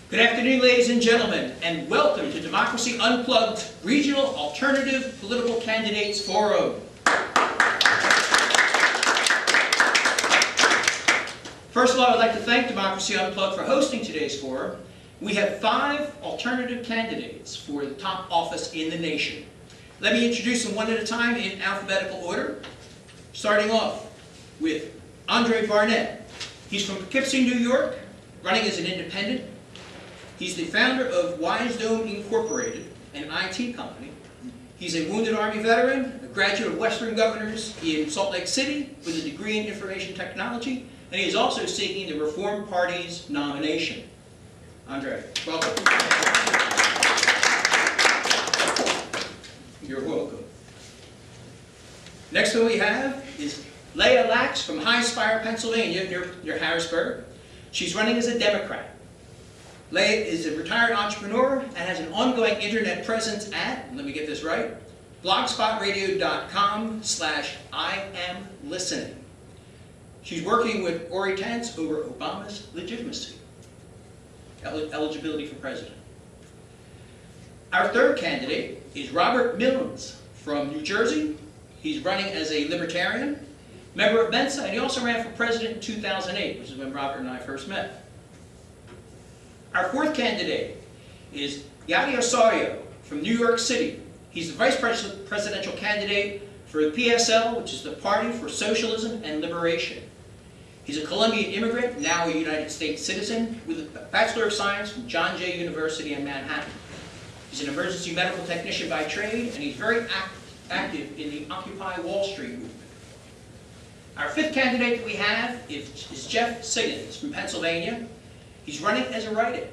Good afternoon, ladies and gentlemen, and welcome to Democracy Unplugged Regional Alternative Political Candidates Forum. First of all, I'd like to thank Democracy Unplugged for hosting today's forum. We have 5 alternative candidates for the top office in the nation. Let me introduce them one at a time in alphabetical order, starting off with Andre Barnett. He's from Poughkeepsie, New York, running as an independent. He's the founder of Wise Dome Incorporated, an IT company. He's a wounded Army veteran, a graduate of Western Governors in Salt Lake City with a degree in information technology, and he is also seeking the Reform Party's nomination. Andre, welcome. You're welcome. Next one we have is Leah Lax from High Spire, Pennsylvania, near Harrisburg. She's running as a Democrat. Leah is a retired entrepreneur and has an ongoing internet presence at, let me get this right, blogspotradio.com/IamListening. She's working with Ori Tance over Obama's legitimacy, eligibility for president. Our third candidate is Robert Millens from New Jersey. He's running as a libertarian, member of Mensa, and he also ran for president in 2008, which is when Robert and I first met. Our fourth candidate is Yadi Osorio from New York City. He's the vice presidential candidate for the PSL, which is the Party for Socialism and Liberation. He's a Colombian immigrant, now a United States citizen, with a Bachelor of Science from John Jay University in Manhattan. He's an emergency medical technician by trade, and he's very active in the Occupy Wall Street movement. Our fifth candidate that we have is Jeff Siggins from Pennsylvania. He's running as a write-in.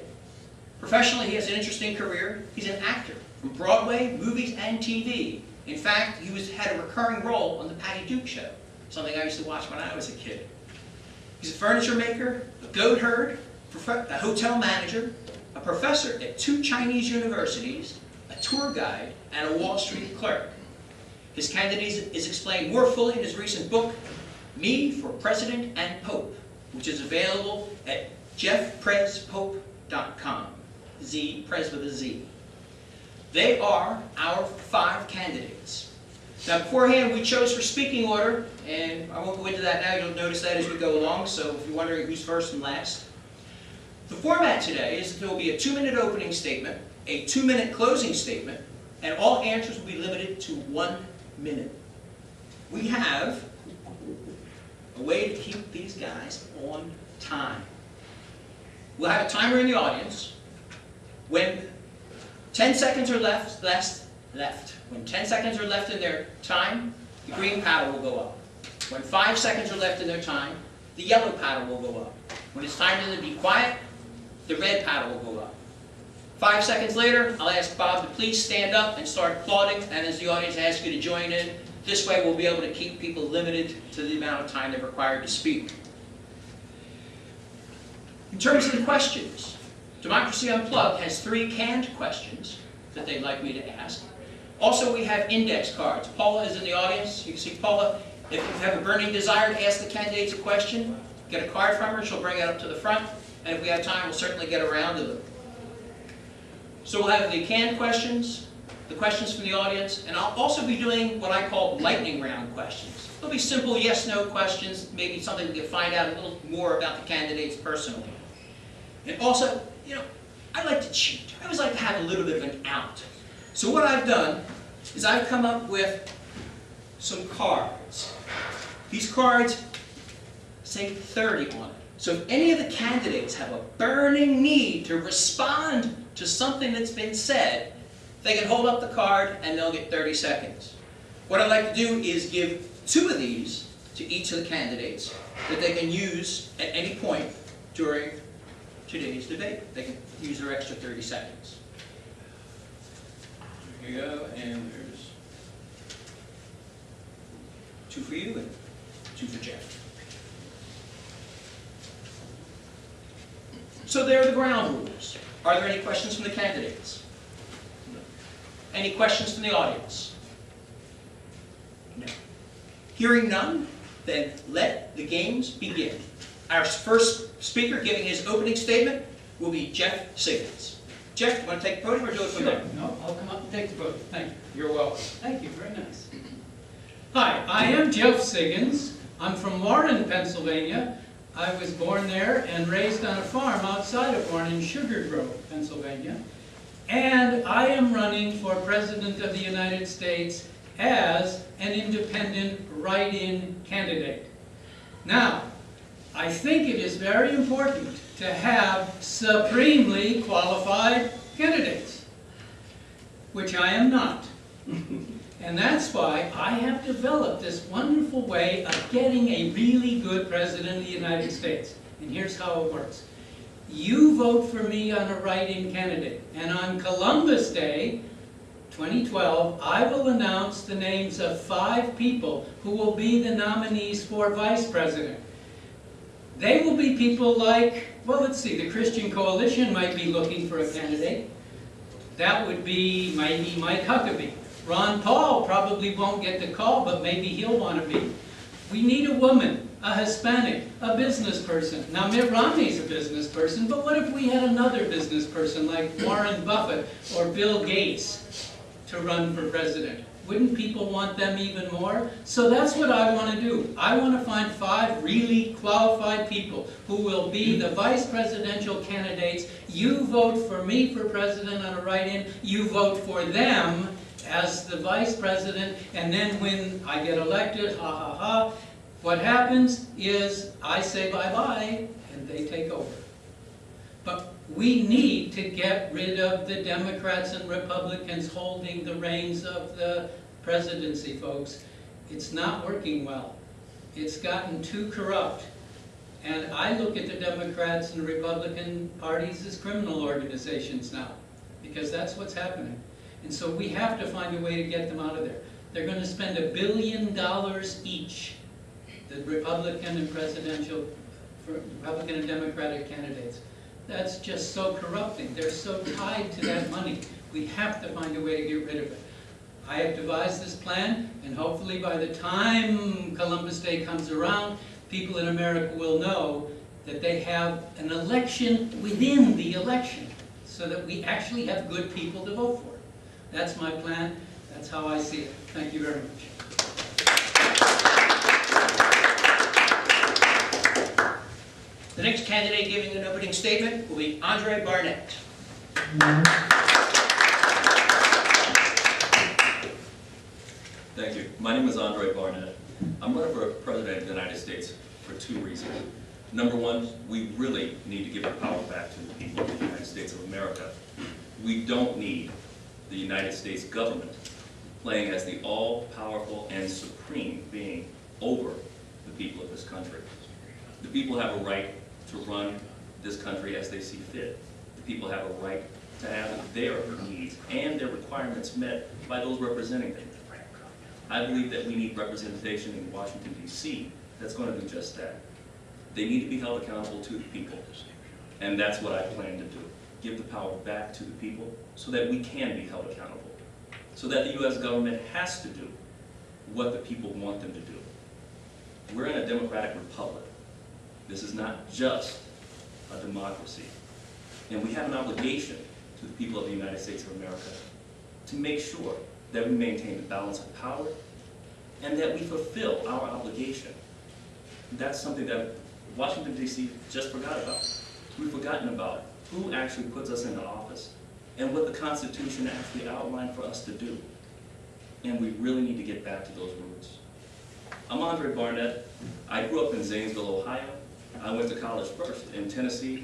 Professionally, he has an interesting career. He's an actor from Broadway, movies, and TV. In fact, he had a recurring role on the Patty Duke Show, something I used to watch when I was a kid. He's a furniture maker, a goat herd, a hotel manager, a professor at 2 Chinese universities, a tour guide, and a Wall Street clerk. His candidacy is explained more fully in his recent book, Me for President and Pope, which is available at jeffprespope.com. Prez with a Z. They are our 5 candidates. Now beforehand we chose for speaking order, and I won't go into that now, you'll notice that as we go along, so if you're wondering who's first and last. The format today is that there will be a 2-minute opening statement, a 2-minute closing statement, and all answers will be limited to 1 minute. We have a way to keep these guys on time. We'll have a timer in the audience. When 10 seconds are left, when 10 seconds are left in their time, the green paddle will go up. When 5 seconds are left in their time, the yellow paddle will go up. When it's time for them to be quiet, the red paddle will go up. 5 seconds later, I'll ask Bob to please stand up and start applauding, and as the audience asks you to join in, this way we'll be able to keep people limited to the amount of time they're required to speak. In terms of the questions, Democracy Unplugged has 3 canned questions that they'd like me to ask. Also, we have index cards. Paula is in the audience. You can see Paula. If you have a burning desire to ask the candidates a question, get a card from her. She'll bring it up to the front. And if we have time, we'll certainly get around to them. So we'll have the canned questions, the questions from the audience, and I'll also be doing what I call lightning round questions. They'll be simple yes-no questions, maybe something we can find out a little more about the candidates personally. And also, you know, I like to cheat. I always like to have a little bit of an out. So what I've done is I've come up with some cards. These cards say 30 on it. So if any of the candidates have a burning need to respond to something that's been said, they can hold up the card and they'll get 30 seconds. What I'd like to do is give 2 of these to each of the candidates that they can use at any point during today's debate. They can use their extra 30 seconds. Here you go, and there's 2 for you and 2 for Jeff. So there are the ground rules. Are there any questions from the candidates? No. Any questions from the audience? No. Hearing none, then let the games begin. Our first speaker giving his opening statement will be Jeff Siggins. Jeff, you want to take the podium or do it from there? No, I'll come up and take the podium. Thank you. You're welcome. Thank you, very nice. Hi, I am Jeff Siggins. I'm from Warren, Pennsylvania. I was born there and raised on a farm outside of Warren in Sugar Grove, Pennsylvania. And I am running for President of the United States as an independent write-in candidate. Now, I think it is very important to have supremely qualified candidates, which I am not. And that's why I have developed this wonderful way of getting a really good President of the United States. And here's how it works. You vote for me on a write-in candidate, and on Columbus Day, 2012, I will announce the names of 5 people who will be the nominees for Vice President. They will be people like, well, let's see, the Christian Coalition might be looking for a candidate. That would be maybe Mike Huckabee. Ron Paul probably won't get the call, but maybe he'll want to be. We need a woman, a Hispanic, a business person. Now, Mitt Romney's a business person, but what if we had another business person like Warren Buffett or Bill Gates to run for president? Wouldn't people want them even more? So that's what I want to do. I want to find 5 really qualified people who will be the vice presidential candidates. You vote for me for president on a write-in. You vote for them as the vice president. And then when I get elected, ha ha ha, what happens is I say bye-bye and they take over. But we need to get rid of the Democrats and Republicans holding the reins of the presidency, folks. It's not working well. It's gotten too corrupt. And I look at the Democrats and Republican parties as criminal organizations now, because that's what's happening. And so we have to find a way to get them out of there. They're going to spend $1 billion each, the Republican and Republican and Democratic candidates. That's just so corrupting. They're so tied to that money. We have to find a way to get rid of it. I have devised this plan, and hopefully by the time Columbus Day comes around, people in America will know that they have an election within the election, so that we actually have good people to vote for. That's my plan. That's how I see it. Thank you very much. The next candidate giving an opening statement will be Andre Barnett. Thank you. My name is Andre Barnett. I'm running for President of the United States for 2 reasons. Number one, we really need to give the power back to the people of the United States of America. We don't need the United States government playing as the all-powerful and supreme being over the people of this country. The people have a right to run this country as they see fit. The people have a right to have their needs and their requirements met by those representing them. I believe that we need representation in Washington, D.C. that's going to do just that. They need to be held accountable to the people, and that's what I plan to do. Give the power back to the people so that we can be held accountable, so that the U.S. government has to do what the people want them to do. We're in a democratic republic. This is not just a democracy. And we have an obligation to the people of the United States of America to make sure that we maintain the balance of power and that we fulfill our obligation. That's something that Washington, D.C. just forgot about. We've forgotten about who actually puts us into office and what the Constitution actually outlined for us to do. And we really need to get back to those roots. I'm Andre Barnett. I grew up in Zanesville, Ohio. I went to college first in Tennessee,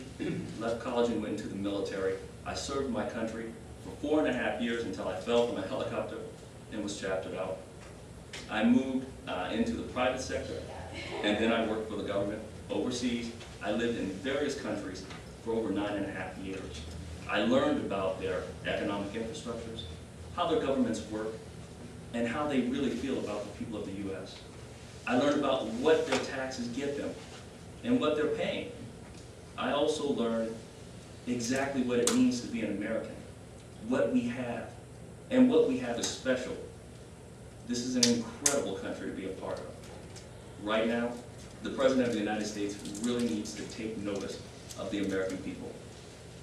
left college and went into the military. I served my country for 4.5 years until I fell from a helicopter and was chaptered out. I moved into the private sector, and then I worked for the government overseas. I lived in various countries for over 9.5 years. I learned about their economic infrastructures, how their governments work, and how they really feel about the people of the U.S. I learned about what their taxes get them and what they're paying. I also learned exactly what it means to be an American, what we have, and what we have is special. This is an incredible country to be a part of. Right now, the President of the United States really needs to take notice of the American people.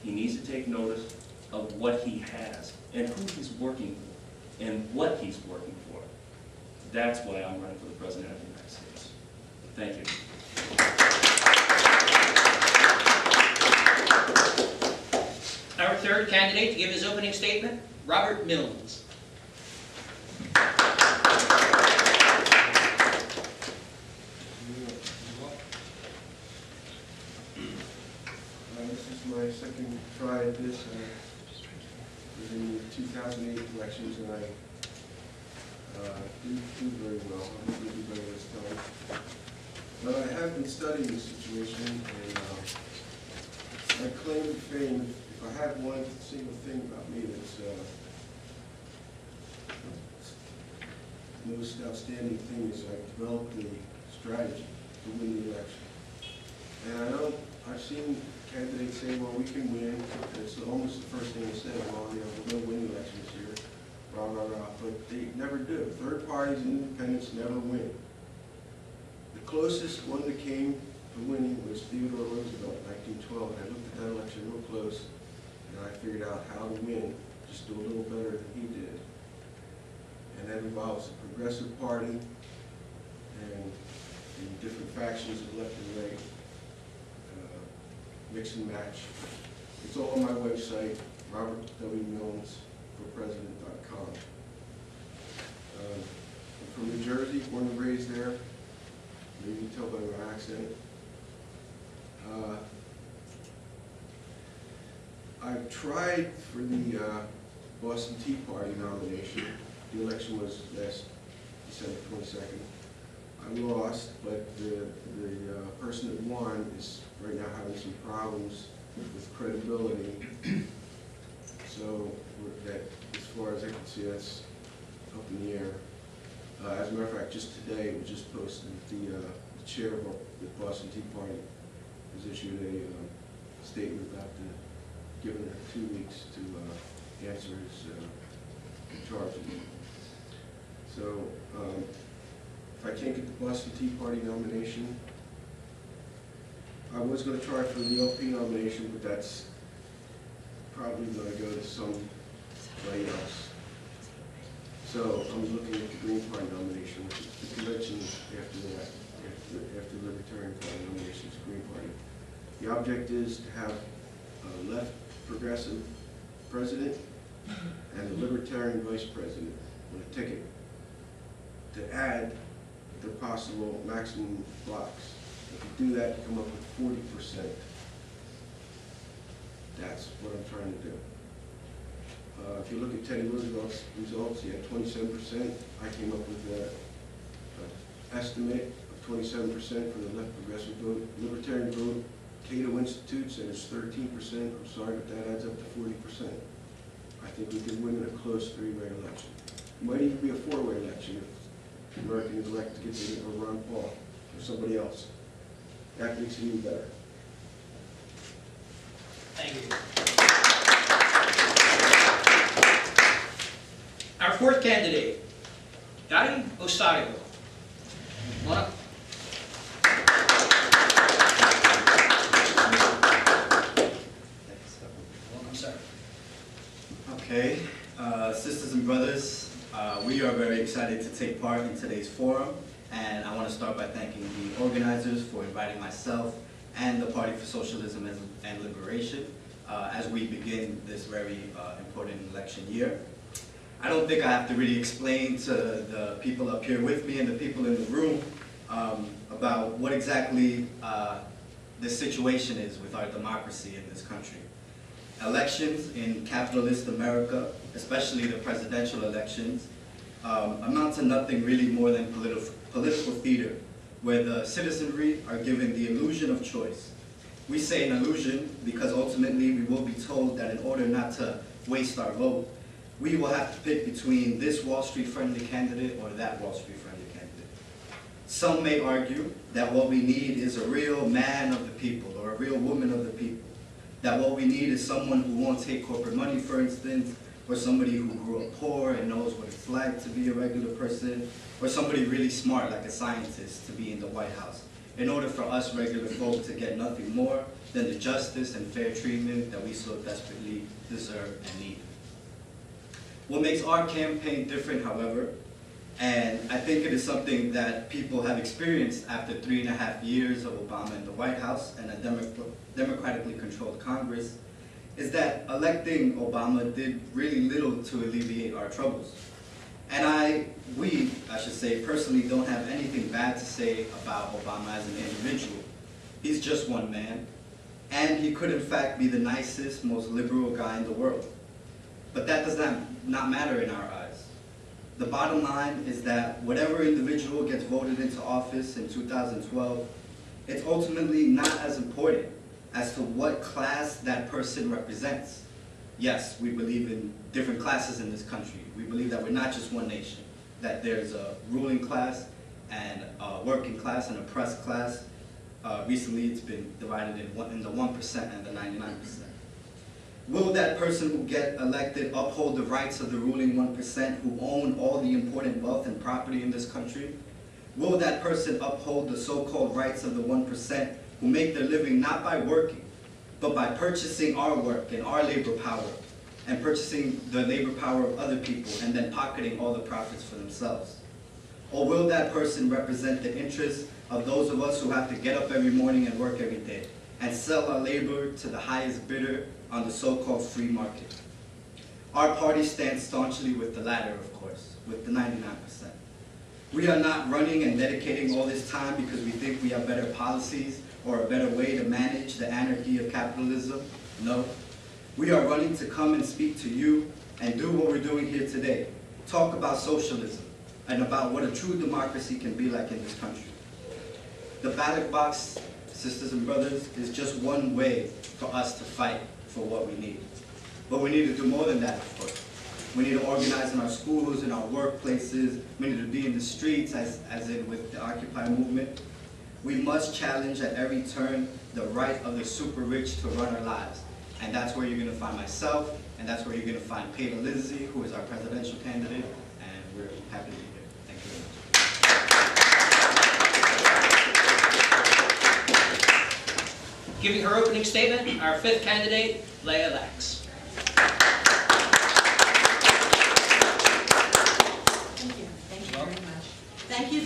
He needs to take notice of what he has and who he's working for and what he's working for. That's why I'm running for the President of the United States. Thank you. Our third candidate to give his opening statement, Robert Milnes. This is my second try at this. I was in the 2008 elections and I didn't do very well. I didn't do better this time. But I have been studying the situation, and my claim to fame, if I have one single thing about me that's most outstanding thing is I developed the strategy to win the election. And I know I've seen candidates say, well, we can win. It's almost the first thing they say, well, you know, we're going to win the election this year, rah, rah, rah. But they never do. Third parties and independents never win. The closest one that came to winning was Theodore Roosevelt in 1912. And I looked at that election real close, and I figured out how to win, just do a little better than he did. And that involves the Progressive Party and the different factions of left and right. Mix and match. It's all on my website, robertwmillensforpresident.com. I'm from New Jersey, born and raised there. Maybe you can tell by my accent. I've tried for the Boston Tea Party nomination. The election was last December 22nd. I lost, but the person that won is right now having some problems with credibility. So that, as far as I can see, that's up in the air. As a matter of fact, just today, it was just posted that the chair of the Boston Tea Party has issued a statement about giving her 2 weeks to answer his charges. So, if I can't get the Boston Tea Party nomination, I was going to try for the LP nomination, but that's probably going to go to somebody else. So I'm looking at the Green Party nomination, which is the convention after that, after the Libertarian Party nomination is the Green Party. The object is to have a left progressive president and a libertarian vice president on a ticket to add the possible maximum blocks. If you do that, you come up with 40%. That's what I'm trying to do. If you look at Teddy Roosevelt's results, he had 27%. I came up with an estimate of 27% for the left progressive vote. Libertarian vote, Cato Institute said it's 13%. I'm sorry, but that adds up to 40%. I think we could win in a close three-way election. It might even be a four-way election if Americans elect to get to Ron Paul or somebody else. That makes it even better. Thank you. Our fourth candidate, Dari Osario. Come on up. Welcome, sir. Okay, sisters and brothers, we are very excited to take part in today's forum, and I want to start by thanking the organizers for inviting myself and the Party for Socialism and Liberation as we begin this very important election year. I don't think I have to really explain to the people up here with me and the people in the room about what exactly the situation is with our democracy in this country. Elections in capitalist America, especially the presidential elections, amount to nothing really more than political theater, where the citizenry are given the illusion of choice. We say an illusion because ultimately we will be told that in order not to waste our vote, we will have to pick between this Wall Street friendly candidate or that Wall Street friendly candidate. Some may argue that what we need is a real man of the people or a real woman of the people. That what we need is someone who won't take corporate money, for instance, or somebody who grew up poor and knows what it's like to be a regular person, or somebody really smart like a scientist to be in the White House, in order for us regular folk to get nothing more than the justice and fair treatment that we so desperately deserve and need. What makes our campaign different, however, and I think it is something that people have experienced after 3.5 years of Obama in the White House and a democratically controlled Congress, is that electing Obama did really little to alleviate our troubles. And we should say, personally don't have anything bad to say about Obama as an individual. He's just one man, and he could in fact be the nicest, most liberal guy in the world. But that does not matter in our eyes. The bottom line is that whatever individual gets voted into office in 2012, it's ultimately not as important as to what class that person represents. Yes, we believe in different classes in this country. We believe that we're not just one nation, that there's a ruling class and a working class and oppressed class. Recently it's been divided in the 1% and the 99%. Will that person who get elected uphold the rights of the ruling 1% who own all the important wealth and property in this country? Will that person uphold the so-called rights of the 1% who make their living not by working, but by purchasing our work and our labor power, and purchasing the labor power of other people and then pocketing all the profits for themselves? Or will that person represent the interests of those of us who have to get up every morning and work every day and sell our labor to the highest bidder on the so-called free market? Our party stands staunchly with the latter, of course, with the 99%. We are not running and dedicating all this time because we think we have better policies or a better way to manage the anarchy of capitalism. No. We are running to come and speak to you and do what we're doing here today. Talk about socialism and about what a true democracy can be like in this country. The ballot box, sisters and brothers, is just one way for us to fight for what we need. But we need to do more than that, of course. We need to organize in our schools, in our workplaces. We need to be in the streets, as in with the Occupy movement. We must challenge at every turn the right of the super rich to run our lives. And that's where you're going to find myself, and that's where you're going to find Peter Lindsay, who is our presidential candidate, and we're happy to be here. Thank you very much. Giving her opening statement, our fifth candidate, Leah Lax. Thank you very much. Thank you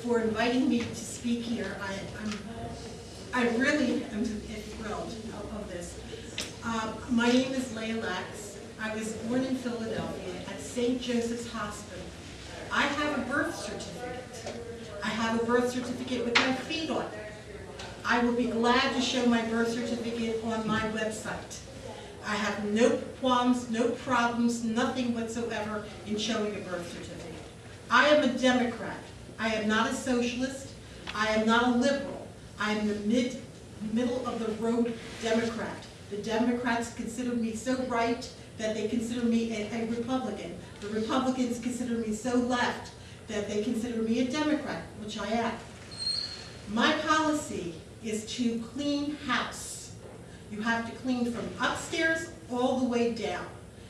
for inviting me to speak here. I really am thrilled of this. My name is Leah Lax. I was born in Philadelphia at St. Joseph's Hospital. I have a birth certificate. I have a birth certificate with my feet on it. I will be glad to show my birth certificate on my website. I have no qualms, no problems, nothing whatsoever in showing a birth certificate. I am a Democrat. I am not a socialist. I am not a liberal. I am the middle of the road Democrat. The Democrats consider me so right that they consider me a Republican. The Republicans consider me so left that they consider me a Democrat, which I am. My policy is to clean house. You have to clean from upstairs all the way down,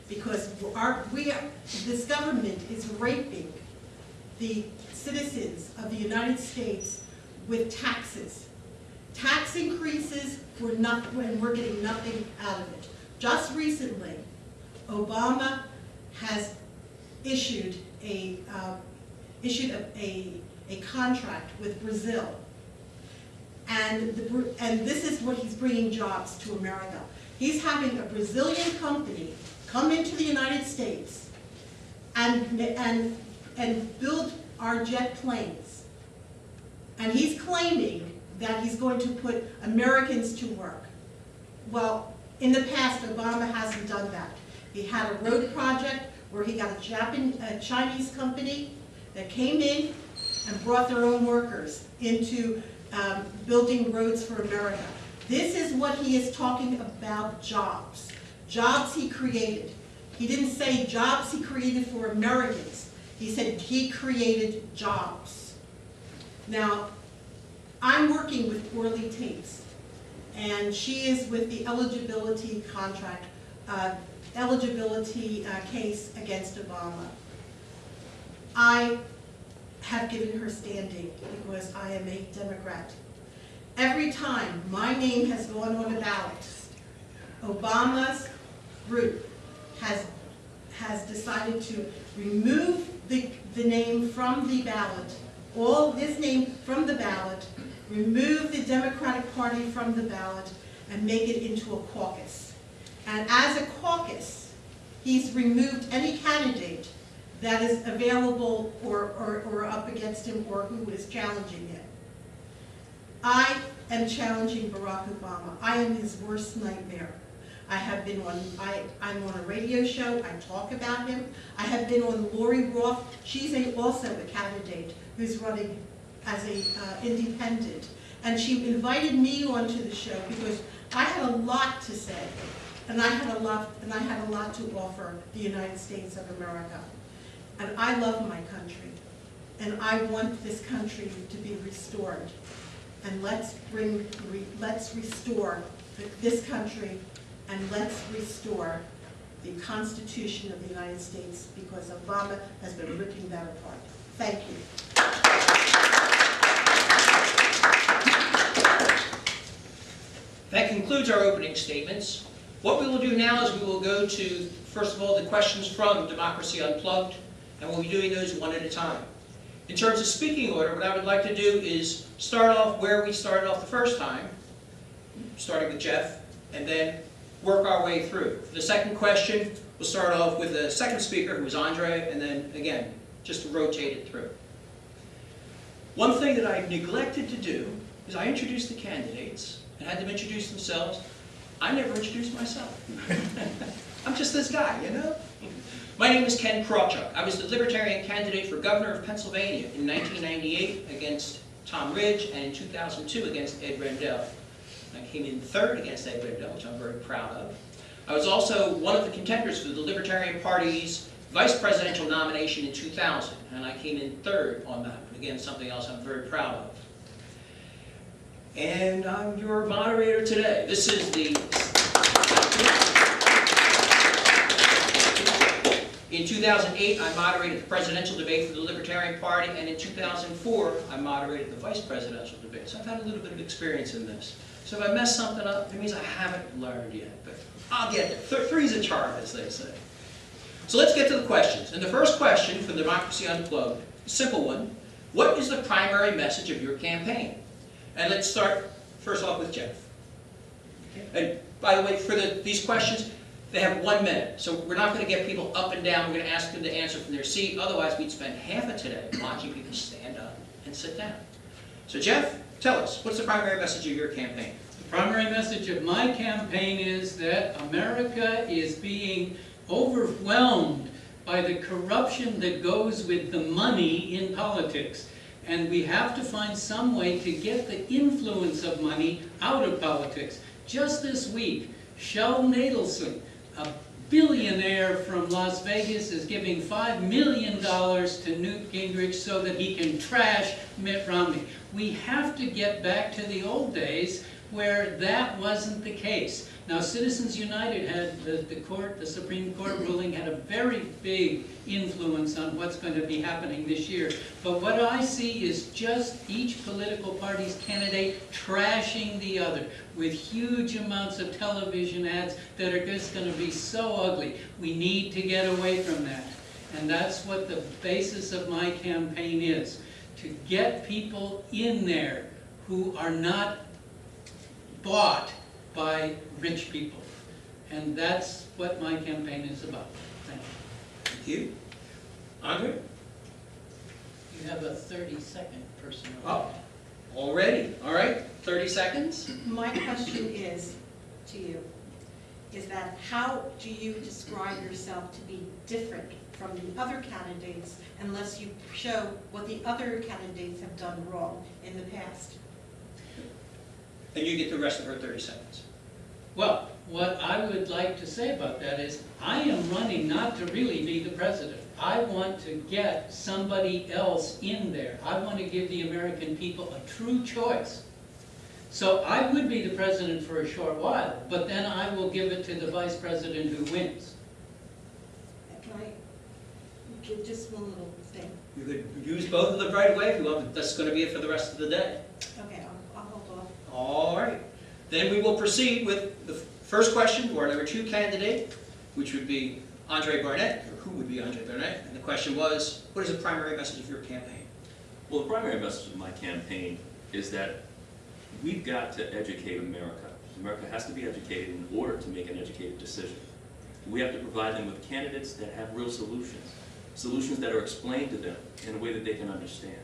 because this government is raping the citizens of the United States with taxes. Tax increases for nothing, and we're getting nothing out of it. Just recently, Obama has issued a contract with Brazil, and this is what he's bringing jobs to America. He's having a Brazilian company come into the United States and build our jet planes, and he's claiming that he's going to put Americans to work. Well, in the past, Obama hasn't done that. He had a road project where he got a Chinese company that came in and brought their own workers into building roads for America. This is what he is talking about: jobs. Jobs he created. He didn't say jobs he created for Americans. He said he created jobs. Now, I'm working with Orly Tates, and she is with the eligibility case against Obama. I have given her standing because I am a Democrat. every time my name has gone on a ballot, Obama's group has decided to remove the name from the ballot, all his name from the ballot, remove the Democratic Party from the ballot, and make it into a caucus. And as a caucus, he's removed any candidate that is available or up against him or who is challenging him. I am challenging Barack Obama. I am his worst nightmare. I have been on, I'm on a radio show, I talk about him. I have been on Lori Roth. She's also a candidate who's running as a independent. And she invited me onto the show because I had a lot to say. And I had a lot to offer the United States of America. And I love my country. And I want this country to be restored. And let's restore this country, and let's restore the Constitution of the United States, because Obama has been ripping that apart. Thank you. That concludes our opening statements. What we will do now is we will go to, first of all, the questions from Democracy Unplugged, and we'll be doing those one at a time. In terms of speaking order, what I would like to do is start off where we started off the first time, starting with Jeff, and then work our way through. For the second question, we'll start off with the second speaker, who was Andre, and then, again, just to rotate it through. One thing that I neglected to do is I introduced the candidates and had them introduce themselves. I never introduced myself. I'm just this guy, you know? My name is Ken Krawchuk. I was the Libertarian candidate for governor of Pennsylvania in 1998 against Tom Ridge, and in 2002 against Ed Rendell. I came in third against Ed Rendell, which I'm very proud of. I was also one of the contenders for the Libertarian Party's vice presidential nomination in 2000, and I came in third on that. Again, something else I'm very proud of. And I'm your moderator today. This is the... In 2008, I moderated the presidential debate for the Libertarian Party, and in 2004, I moderated the vice presidential debate. So I've had a little bit of experience in this. So if I mess something up, it means I haven't learned yet, but I'll get there. Three's a charm, as they say. So let's get to the questions. And the first question from Democracy Unplugged, a simple one. What is the primary message of your campaign? And let's start first off with Jeff. And by the way, for these questions, they have 1 minute. So we're not going to get people up and down. We're going to ask them to answer from their seat. Otherwise, we'd spend half of today watching people stand up and sit down. So Jeff, tell us, what's the primary message of your campaign? The primary message of my campaign is that America is being overwhelmed by the corruption that goes with the money in politics. And we have to find some way to get the influence of money out of politics. Just this week, Sheldon Adelson, a billionaire from Las Vegas, is giving $5 million to Newt Gingrich so that he can trash Mitt Romney. We have to get back to the old days where that wasn't the case. Now, Citizens United had the Supreme Court ruling had a very big influence on what's going to be happening this year. But what I see is just each political party's candidate trashing the other with huge amounts of television ads that are just going to be so ugly. We need to get away from that. And that's what the basis of my campaign is, to get people in there who are not bought by rich people. And that's what my campaign is about. Thank you. Thank you. Andre? You have a 30-second person. Oh, already. All right, 30 seconds. My question is to you, is that how do you describe yourself to be different from the other candidates unless you show what the other candidates have done wrong in the past? And you get the rest of her 30 seconds. Well, what I would like to say about that is I am running not to really be the president. I want to get somebody else in there. I want to give the American people a true choice. So I would be the president for a short while, but then I will give it to the vice president who wins. Can I give just one little thing? You could use both of them right away if you want, but that's going to be it for the rest of the day. Okay, I'll hold off. All right. Then we will proceed with the first question for our number 2 candidate, which would be Andre Barnett, or who would be Andre Barnett. And the question was, what is the primary message of your campaign? Well, the primary message of my campaign is that we've got to educate America. America has to be educated in order to make an educated decision. We have to provide them with candidates that have real solutions, solutions that are explained to them in a way that they can understand.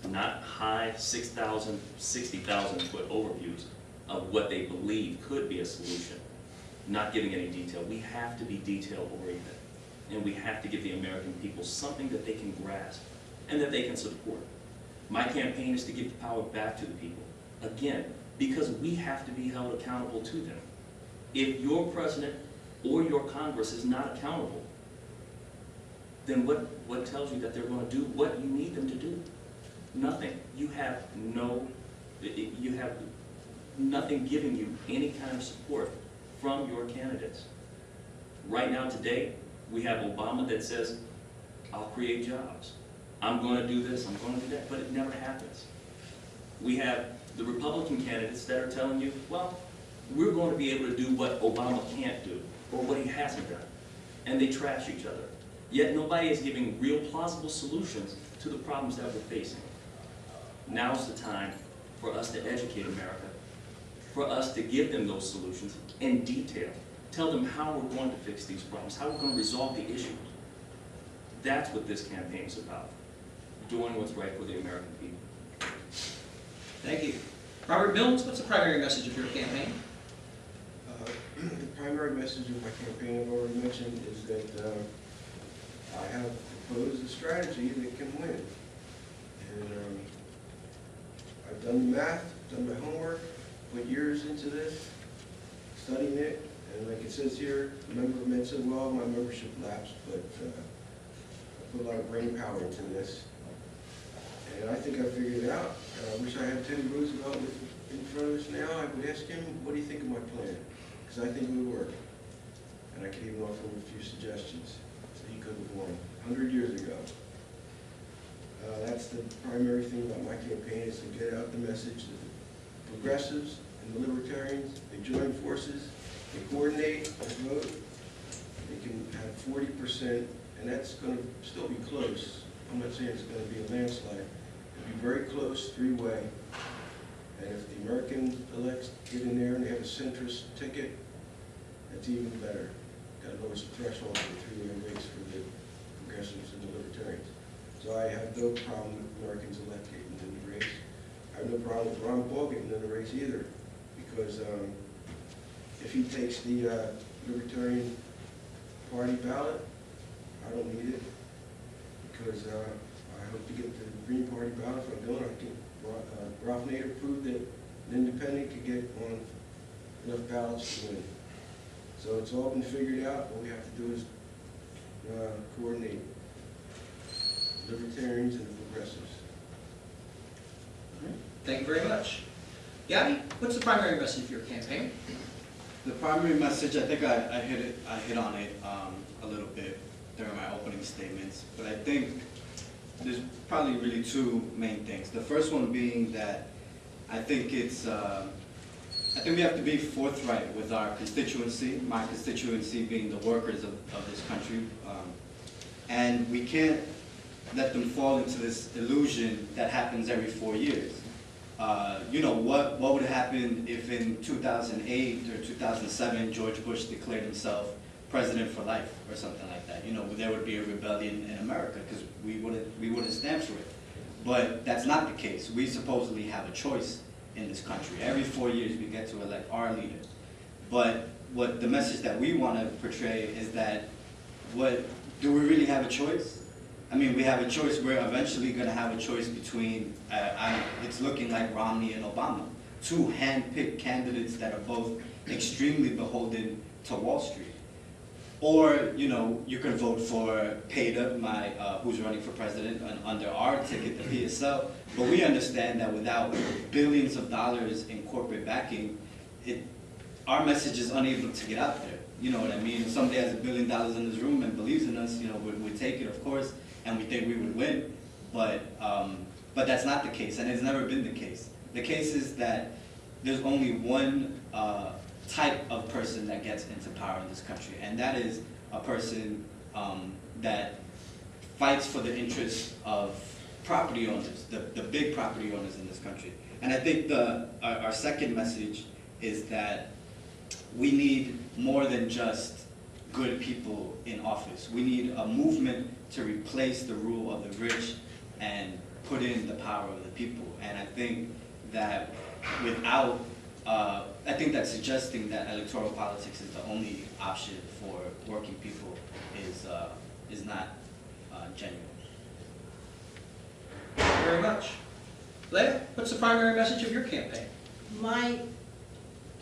Not high 6,000, 60,000 foot overviews of what they believe could be a solution, not giving any detail. We have to be detail oriented, and we have to give the American people something that they can grasp and that they can support. My campaign is to give the power back to the people, again, because we have to be held accountable to them. If your president or your Congress is not accountable, then what tells you that they're going to do what you need them to do? Nothing. You have nothing giving you any kind of support from your candidates. Right now, today, we have Obama that says, I'll create jobs. I'm going to do this, I'm going to do that, but it never happens. We have the Republican candidates that are telling you, well, we're going to be able to do what Obama can't do, or what he hasn't done. And they trash each other. Yet nobody is giving real plausible solutions to the problems that we're facing. Now's the time for us to educate America, for us to give them those solutions in detail. Tell them how we're going to fix these problems, how we're going to resolve the issues. That's what this campaign is about, doing what's right for the American people. Thank you. Robert Mills, what's the primary message of your campaign? The primary message of my campaign, I've already mentioned, is that I have proposed a strategy that can win. And I've done the math, done my homework, put years into this, studying it, and like it says here, a member of Med said, well, my membership lapsed, but I put a lot of brain power into this. And I think I figured it out. I wish I had Teddy Roosevelt in front of us now. I would ask him, what do you think of my plan? Because I think it would work. And I could even offer him a few suggestions so he could have won 100 years ago. That's the primary thing about my campaign, is to get out the message that the progressives and the libertarians, they join forces, they coordinate, they vote, they can have 40%, and that's going to still be close. I'm not saying it's going to be a landslide. It'll be very close, three-way. And if the American elects get in there and they have a centrist ticket, that's even better. Got to lower the threshold for the three-way race for the progressives and the libertarians. So I have no problem with Americans elect getting in the race. I have no problem with Ron Paul getting in the race either, because if he takes the Libertarian Party ballot, I don't need it, because I hope to get the Green Party ballot. If I don't, I can. Ralph Nader proved that an independent could get on enough ballots to win. So it's all been figured out. All we have to do is coordinate libertarians and progressives. Thank you very much. Gabby, what's the primary message of your campaign? The primary message, I think I hit on it a little bit during my opening statements, but I think there's probably really two main things. The first one being that I think we have to be forthright with our constituency, my constituency being the workers of this country, and we can't let them fall into this illusion that happens every 4 years. You know, what would happen if in 2008 or 2007 George Bush declared himself president for life or something like that? You know, there would be a rebellion in America because we wouldn't stand for it. But that's not the case. We supposedly have a choice in this country. Every 4 years we get to elect our leader. But what the message that we want to portray is that, do we really have a choice? I mean, we have a choice. We're eventually going to have a choice between, it's looking like Romney and Obama, two hand-picked candidates that are both extremely beholden to Wall Street. Or, you know, you can vote for Peta, who's running for president under our ticket, the PSL. But we understand that without billions of dollars in corporate backing, our message is unable to get out there. You know what I mean? If somebody has $1 billion in this room and believes in us, you know, we take it, of course, and we think we would win. But that's not the case, and it's never been the case. The case is that there's only one type of person that gets into power in this country, and that is a person that fights for the interests of property owners, the big property owners in this country. And I think our second message is that we need more than just good people in office. We need a movement to replace the rule of the rich and put in the power of the people. And I think that without, I think that suggesting that electoral politics is the only option for working people is not genuine. Thank you very much. Leah, what's the primary message of your campaign? My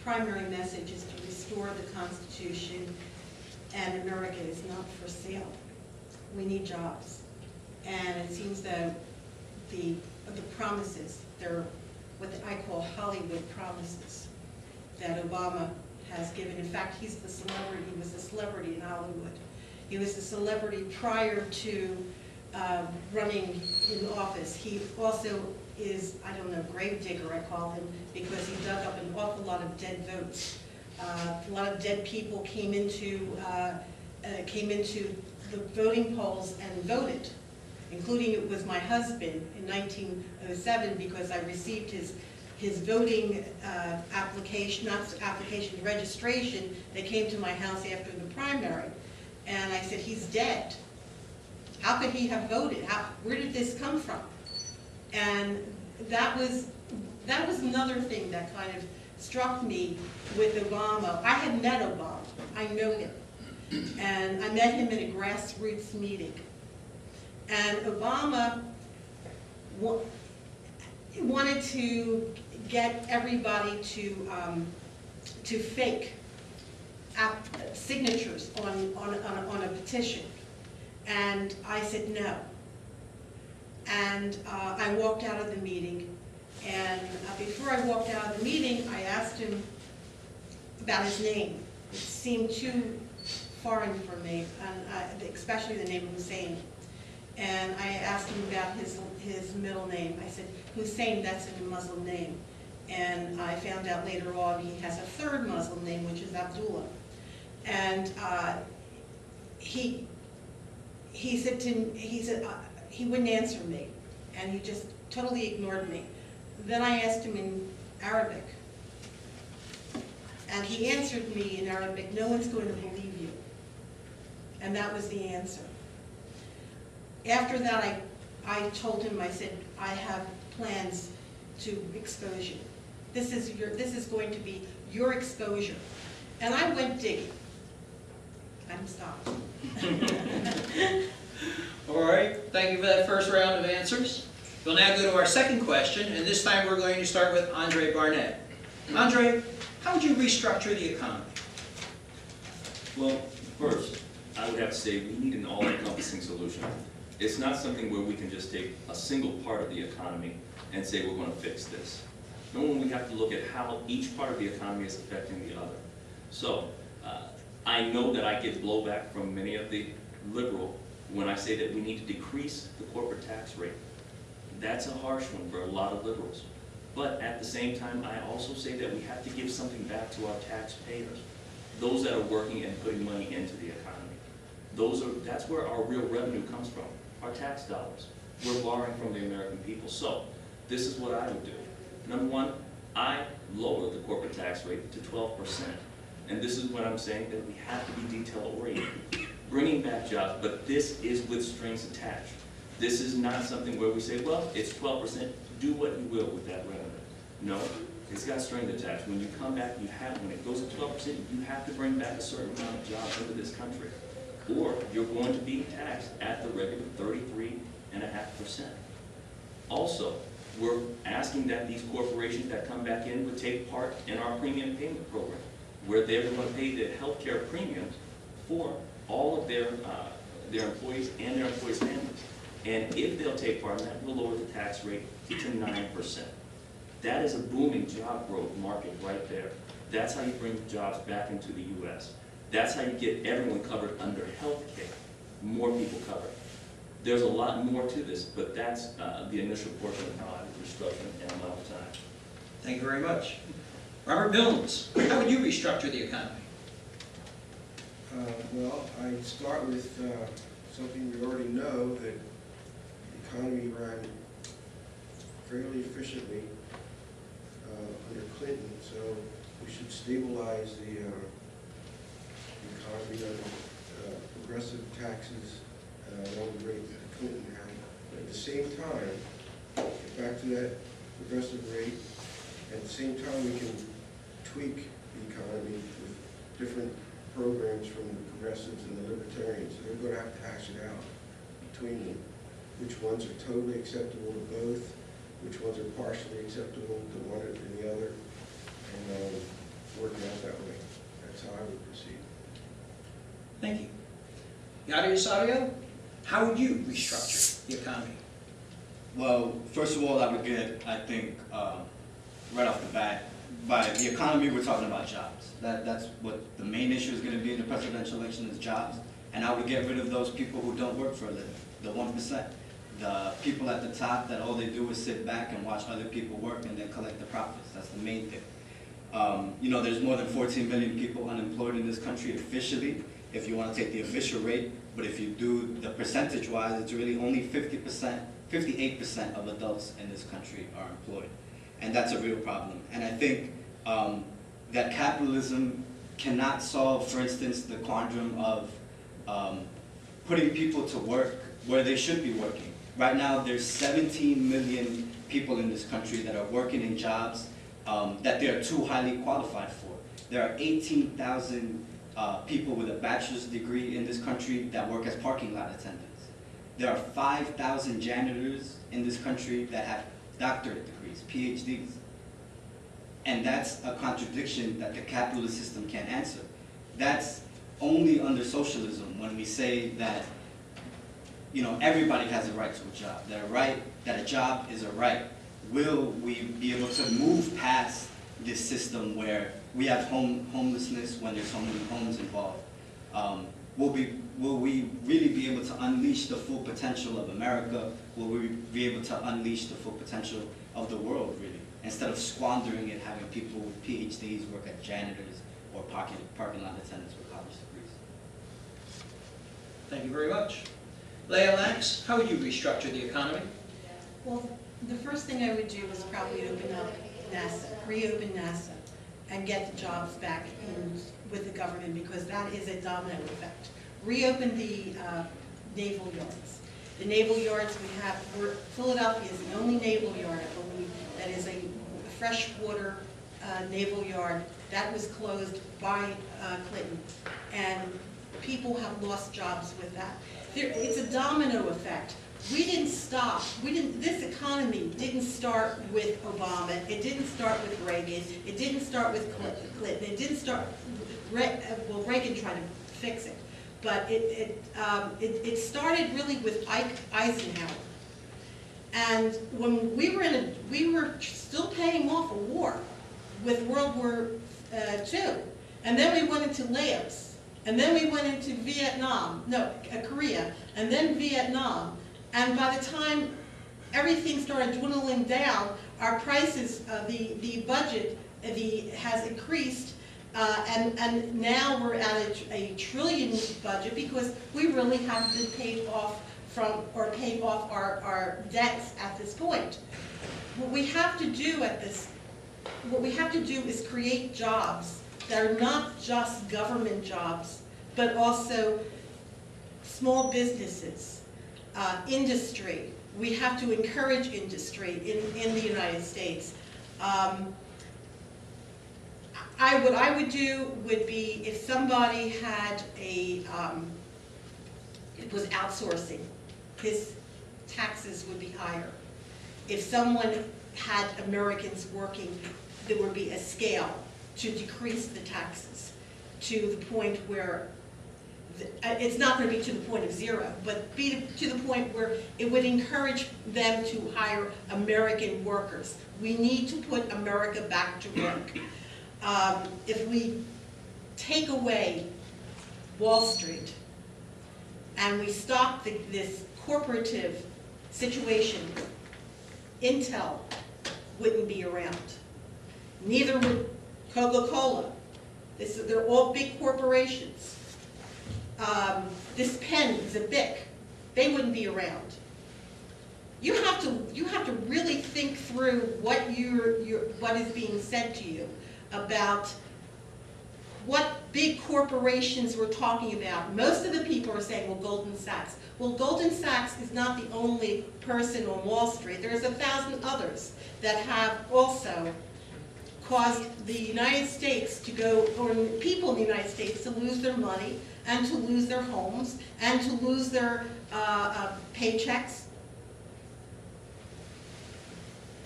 primary message is to restore the Constitution, and America is not for sale. We need jobs. And it seems that the promises, they're what I call Hollywood promises that Obama has given. In fact, he's the celebrity. He was a celebrity in Hollywood. He was a celebrity prior to running in office. He also is, I don't know, gravedigger I call him, because he dug up an awful lot of dead votes. A lot of dead people came into the voting polls and voted, including it was my husband in 1907, because I received his voting application, not application, registration. They came to my house after the primary, and I said, he's dead. How could he have voted? Where did this come from? And that was another thing that kind of struck me with Obama. I had met Obama. I know him. And I met him in a grassroots meeting. And Obama wanted to get everybody to fake signatures on a petition. And I said no. And I walked out of the meeting. And before I walked out of the meeting, I asked him about his name. It seemed too foreign for me, and especially the name Hussein. And I asked him about his middle name. I said, Hussein, that's a Muslim name. And I found out later on he has a third Muslim name, which is Abdullah. And he said he wouldn't answer me, and he just totally ignored me. Then I asked him in Arabic, and he answered me in Arabic, no one's going to believe you. And that was the answer. After that, I told him, I said, I have plans to expose you. This is going to be your exposure. And I went digging. I'm stopped. All right, thank you for that first round of answers. We'll now go to our second question, and this time we're going to start with Andre Barnett. Andre, how would you restructure the economy? Well, first, I would have to say we need an all-encompassing solution. It's not something where we can just take a single part of the economy and say we're going to fix this. No, we have to look at how each part of the economy is affecting the other. So, I know that I get blowback from many of the liberal when I say that we need to decrease the corporate tax rate. That's a harsh one for a lot of liberals. But at the same time, I also say that we have to give something back to our taxpayers, those that are working and putting money into the economy. That's where our real revenue comes from, our tax dollars. We're borrowing from the American people. So this is what I would do. Number one, I lower the corporate tax rate to 12%. And this is what I'm saying, that we have to be detail-oriented. Bringing back jobs, but this is with strings attached. This is not something where we say, well, it's 12%, do what you will with that revenue. No, it's got strings attached. When you come back, when it goes to 12%, you have to bring back a certain amount of jobs into this country. Or you're going to be taxed at the regular 33.5%. Also, we're asking that these corporations that come back in would take part in our premium payment program, where they're going to pay the health care premiums for all of their employees and their employees' families. And if they'll take part in that, we'll lower the tax rate to 9%. That is a booming job growth market right there. That's how you bring jobs back into the U.S. That's how you get everyone covered under health care, more people covered. There's a lot more to this, but that's the initial portion of how I would restructure in a lot of time. Thank you very much. Robert Milnes, how would you restructure the economy? Well, I'd start with something we already know, that the economy ran fairly efficiently under Clinton, so we should stabilize the economy under progressive taxes along the rate that Clinton had. But at the same time, get back to that progressive rate. At the same time, we can tweak the economy with different programs from the progressives and the libertarians. They're going to have to hash it out between them. Which ones are totally acceptable to both, which ones are partially acceptable to one or to the other, and work it out that way. That's how I would proceed. Thank you. Yadi Osario, how would you restructure the economy? Well, first of all, I would get, I think, right off the bat, by the economy, we're talking about jobs. That's what the main issue is going to be in the presidential election, is jobs. And I would get rid of those people who don't work for a living, the 1%. The people at the top that all they do is sit back and watch other people work and then collect the profits. That's the main thing. You know, there's more than 14 million people unemployed in this country officially, if you want to take the official rate. But if you do the percentage-wise, it's really only 50%, 58% of adults in this country are employed. And that's a real problem. And I think that capitalism cannot solve, for instance, the quandrum of putting people to work where they should be working. Right now, there's 17 million people in this country that are working in jobs that they are too highly qualified for. There are 18,000 people with a bachelor's degree in this country that work as parking lot attendants. There are 5,000 janitors in this country that have doctorate degrees, PhDs. And that's a contradiction that the capitalist system can't answer. That's only under socialism when we say that, you know, everybody has a right to a job, that a job is a right. Will we be able to move past this system where we have homelessness when there's so many homes involved? Will we really be able to unleash the full potential of America? Will we be able to unleash the full potential of the world, really? Instead of squandering it, having people with PhDs work as janitors or parking lot attendants with college degrees. Thank you very much. Leah Lax, how would you restructure the economy? Well, the first thing I would do is probably open up NASA, reopen NASA, and get the jobs back in with the government, because that is a domino effect. Reopen the naval yards. The naval yards we have, Philadelphia is the only naval yard, I believe, that is a freshwater naval yard. That was closed by Clinton, and people have lost jobs with that. It's a domino effect. We didn't stop. This economy didn't start with Obama. It didn't start with Reagan. It didn't start with Clinton. It didn't start. Well, Reagan tried to fix it, but it started really with Eisenhower. And when we were still paying off a war with World War II, and then we went into Laos, and then we went into Korea, and then Vietnam. And by the time everything started dwindling down, our prices, the budget has increased, and now we're at a trillion budget, because we really haven't been paid off paid off our debts at this point. What we have to do is create jobs that are not just government jobs, but also small businesses, industry. We have to encourage industry in the United States. What I would do would be, if somebody had it was outsourcing, his taxes would be higher. If someone had Americans working, there would be a scale to decrease the taxes to the point where it's not going to be to the point of zero, but be to the point where it would encourage them to hire American workers. We need to put America back to work. If we take away Wall Street and we stop this corporative situation, Intel wouldn't be around. Neither would Coca-Cola. They're all big corporations. This pen is a BIC. They wouldn't be around. You have to really think through what what is being said to you about what big corporations we're talking about. Most of the people are saying, well, Goldman Sachs. Well, Goldman Sachs is not the only person on Wall Street. There's 1,000 others that have also caused the United States to go, or people in the United States to lose their money and to lose their homes and to lose their paychecks.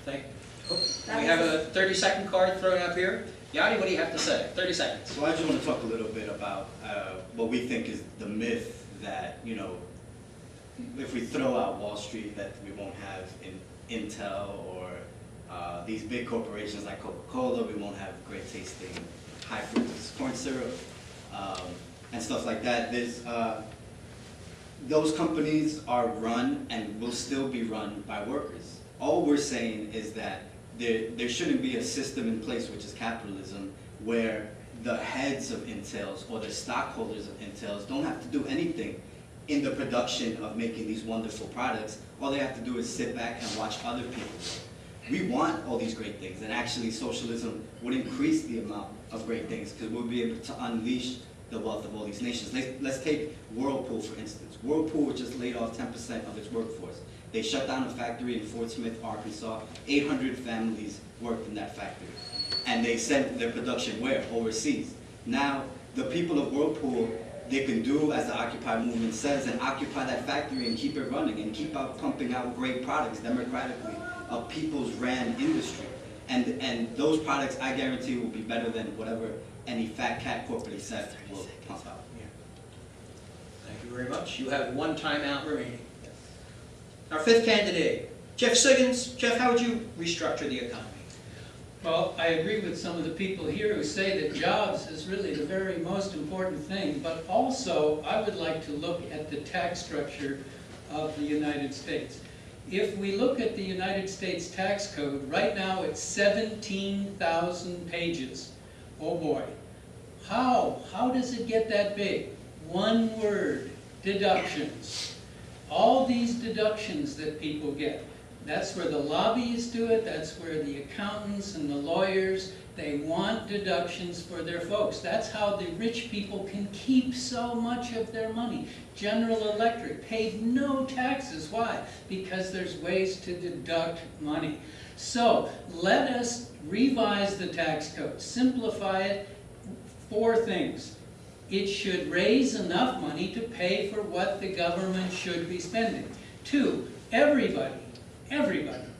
Thank you. We have a 30-second card thrown up here. Yadi, what do you have to say? 30 seconds. So I just want to talk a little bit about what we think is the myth that, you know, if we throw out Wall Street, that we won't have Intel or these big corporations like Coca-Cola, we won't have great tasting high fructose corn syrup and stuff like that. Those companies are run and will still be run by workers. All we're saying is that there shouldn't be a system in place, which is capitalism, where the heads of Intels or the stockholders of Intels don't have to do anything in the production of making these wonderful products. All they have to do is sit back and watch other people. We want all these great things, and actually socialism would increase the amount of great things because we'll be able to unleash the wealth of all these nations. Let's take Whirlpool, for instance. Whirlpool just laid off 10% of its workforce. They shut down a factory in Fort Smith, Arkansas. 800 families worked in that factory. And they sent their production where? Overseas. Now, the people of Whirlpool, they can do as the Occupy movement says and occupy that factory and keep it running and keep pumping out great products democratically, a people's ran industry. And those products, I guarantee, will be better than whatever any fat cat corporate exec will pump out. Thank you very much. You have one timeout remaining. Our fifth candidate, Jeff Siggins. Jeff, how would you restructure the economy? Well, I agree with some of the people here who say that jobs is really the very most important thing, but also I would like to look at the tax structure of the United States. If we look at the United States tax code, right now it's 17,000 pages. Oh boy. How does it get that big? One word, deductions. All these deductions that people get. That's where the lobbyists do it, that's where the accountants and the lawyers, they want deductions for their folks. That's how the rich people can keep so much of their money. General Electric paid no taxes. Why? Because there's ways to deduct money. So let us revise the tax code, simplify it. 4 things. It should raise enough money to pay for what the government should be spending. 2, everybody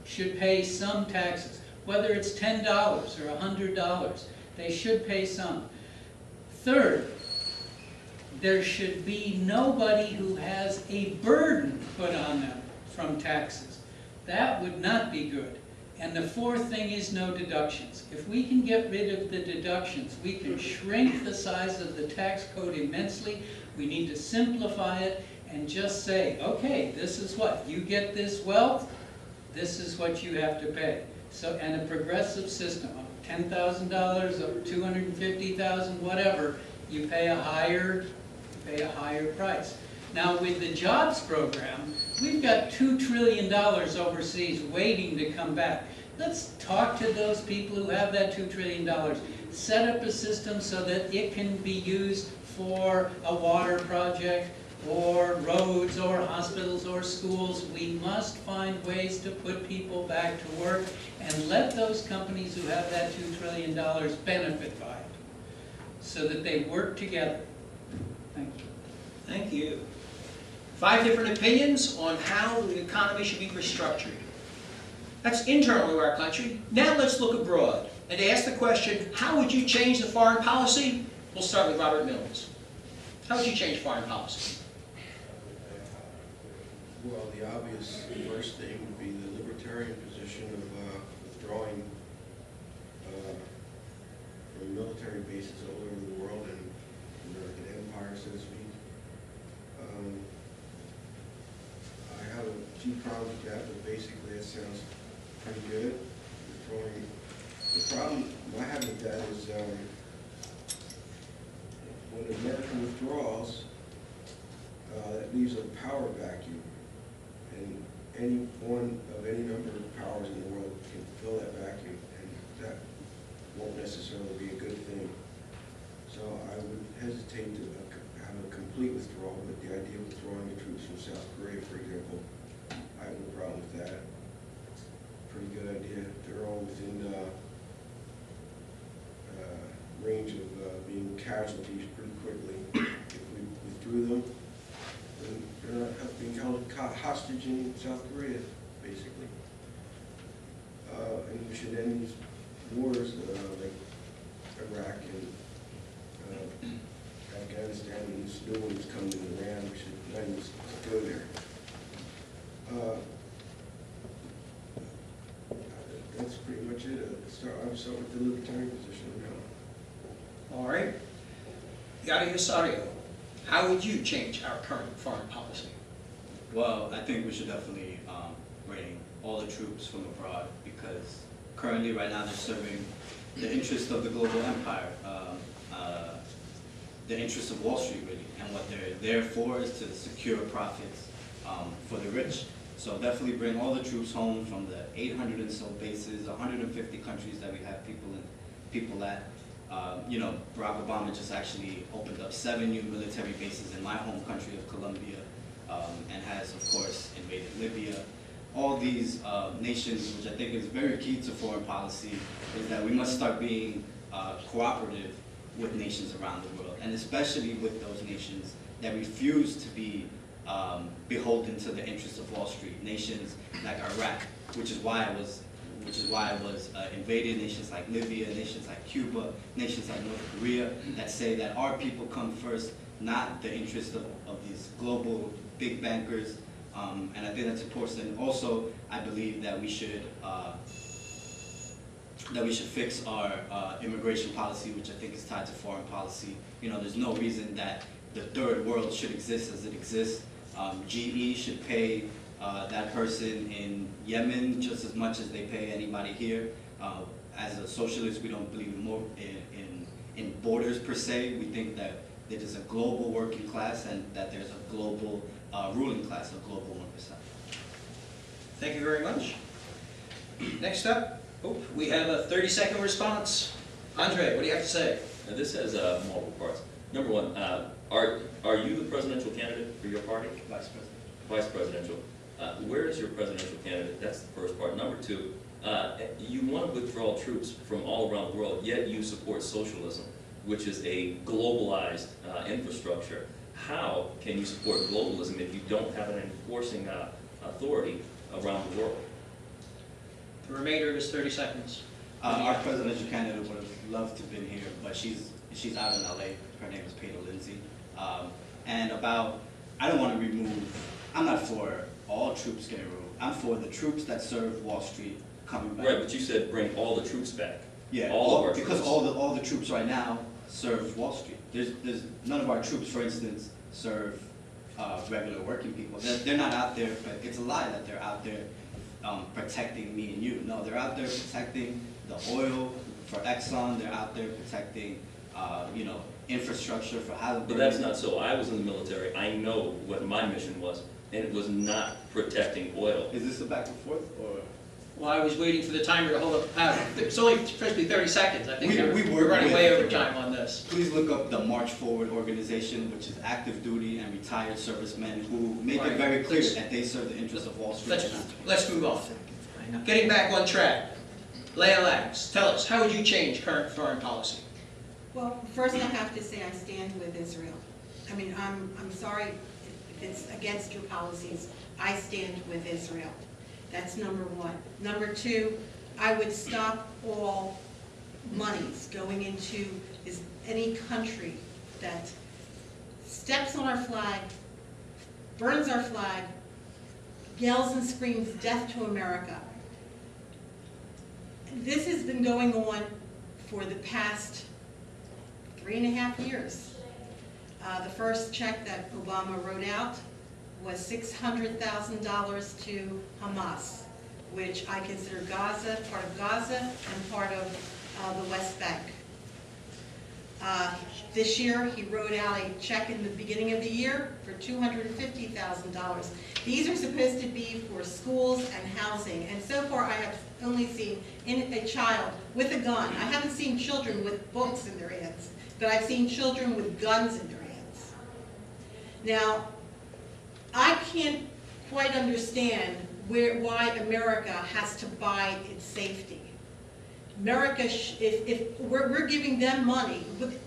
should pay some taxes, whether it's $10 or $100. They should pay some. 3rd, there should be nobody who has a burden put on them from taxes. That would not be good. And the 4th thing is no deductions. If we can get rid of the deductions, we can shrink the size of the tax code immensely. We need to simplify it and just say, okay, this is what, you get this wealth, this is what you have to pay. So, and a progressive system of $10,000, of $250,000, whatever, you pay a higher price. Now with the jobs program, we've got $2 trillion overseas waiting to come back. Let's talk to those people who have that $2 trillion. Set up a system so that it can be used for a water project or roads or hospitals or schools. We must find ways to put people back to work and let those companies who have that $2 trillion benefit by it so that they work together. Thank you. Thank you. 5 different opinions on how the economy should be restructured. That's internal to our country. Now let's look abroad. And to ask the question, how would you change the foreign policy? We'll start with Robert Mills. How would you change foreign policy? Well, the obvious first thing would be the libertarian position of withdrawing from military bases all over the world and American empire, so to speak. I have a few problems with that, but basically it sounds pretty good. Withdrawing The problem I have with that is, when America withdraws, that leaves a power vacuum. And any one of any number of powers in the world can fill that vacuum, and that won't necessarily be a good thing. So I would hesitate to have a complete withdrawal, but the idea of withdrawing the troops from South Korea, for example, I have no problem with that. Pretty good idea. They're all within range of being casualties pretty quickly. If we withdrew them, then they're not being held hostage in South Korea, basically. And we should end these wars like Iraq and Afghanistan, and this new one that's coming in Iran. We should not even go there. That's pretty much it. I would start with the libertarian position now. All right. Yadi Osario, how would you change our current foreign policy? Well, I think we should definitely bring all the troops from abroad, because currently, right now, they're serving the interest of the global empire, the interest of Wall Street, really. And what they're there for is to secure profits for the rich. So definitely bring all the troops home from the 800 and so bases, 150 countries that we have people at. You know, Barack Obama just actually opened up 7 new military bases in my home country of Colombia, and has, of course, invaded Libya. All these nations, which I think is very key to foreign policy, is that we must start being cooperative with nations around the world, and especially with those nations that refuse to be beholden to the interests of Wall Street. Nations like Iraq, which is why it was invaded, nations like Libya, nations like Cuba, nations like North Korea, that say that our people come first, not the interest of these global big bankers. And I think that's important. Also, I believe that we should fix our immigration policy, which I think is tied to foreign policy. You know, there's no reason that the third world should exist as it exists. GE should pay that person in Yemen just as much as they pay anybody here. As a socialist, we don't believe in borders per se. We think that there is a global working class and that there's a global ruling class, a global 1%. Thank you very much. Next up, we have a 30-second response. Andre, what do you have to say? Now, this has multiple parts. Number one, are you the presidential candidate for your party? Vice President. Vice presidential. Where is your presidential candidate? That's the first part. Number two, you want to withdraw troops from all around the world, yet you support socialism, which is a globalized infrastructure. How can you support globalism if you don't have an enforcing authority around the world? The remainder of his 30 seconds. Our presidential candidate would have loved to have been here, but she's out in LA. Her name is Peter Lindsay. And I don't want to I'm not for all troops getting removed. I'm for the troops that serve Wall Street coming back. Right, but you said bring all the troops back. Yeah, all of our because troops. all the troops right now serve Wall Street. There's none of our troops, for instance, serve regular working people. They're not out there, but it's a lie that they're out there protecting me and you. No, they're out there protecting the oil for Exxon. They're out there protecting, you know, infrastructure for Halliburton. But that's not so. I was in the military. I know what my mission was, and it was not protecting oil. Is this a back and forth, or? Well, I was waiting for the timer to hold up the paddle. It's only supposed to be 30 seconds. I think We we're running were- way over time on this. Please look up the March Forward organization, which is active duty and retired servicemen who make Right. it very clear that they serve the interests of Wall Street. Let's move on. Getting back on track. Leah Lax, tell us, how would you change current foreign policy? Well, first I have to say I stand with Israel. I mean, I'm sorry if it's against your policies. I stand with Israel. That's number one. Number two, I would stop all monies going into any country that steps on our flag, burns our flag, yells and screams death to America. This has been going on for the past 3.5 years. The first check that Obama wrote out was $600,000 to Hamas. which I consider Gaza, part of Gaza, and part of the West Bank. This year, he wrote out a check in the beginning of the year for $250,000. These are supposed to be for schools and housing, and so far I have only seen a child with a gun. I haven't seen children with books in their hands, but I've seen children with guns in their hands. Now, I can't quite understand why America has to buy its safety. America, if we're giving them money,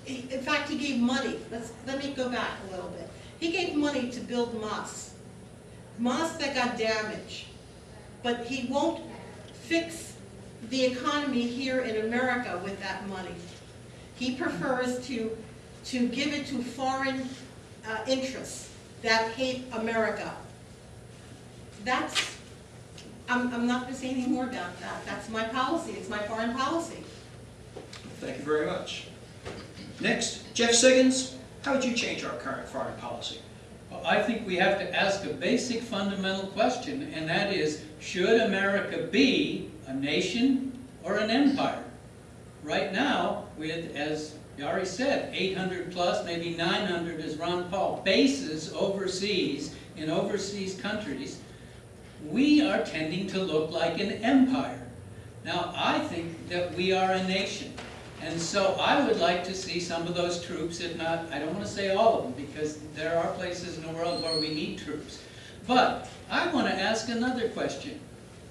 in fact, he gave money. Let me go back a little bit. He gave money to build mosques that got damaged, but he won't fix the economy here in America with that money. He prefers to give it to foreign interests that hate America. I'm not going to say anything more about that. That's my policy. It's my foreign policy. Thank you very much. Next, Jeff Siggins, how would you change our current foreign policy? Well, I think we have to ask a basic fundamental question, and that is, should America be a nation or an empire? Right now, with, as Yari said, 800 plus, maybe 900 as Ron Paul, bases overseas, in overseas countries, we are tending to look like an empire. Now, I think that we are a nation. And so I would like to see some of those troops, if not, I don't want to say all of them, because there are places in the world where we need troops. But I want to ask another question.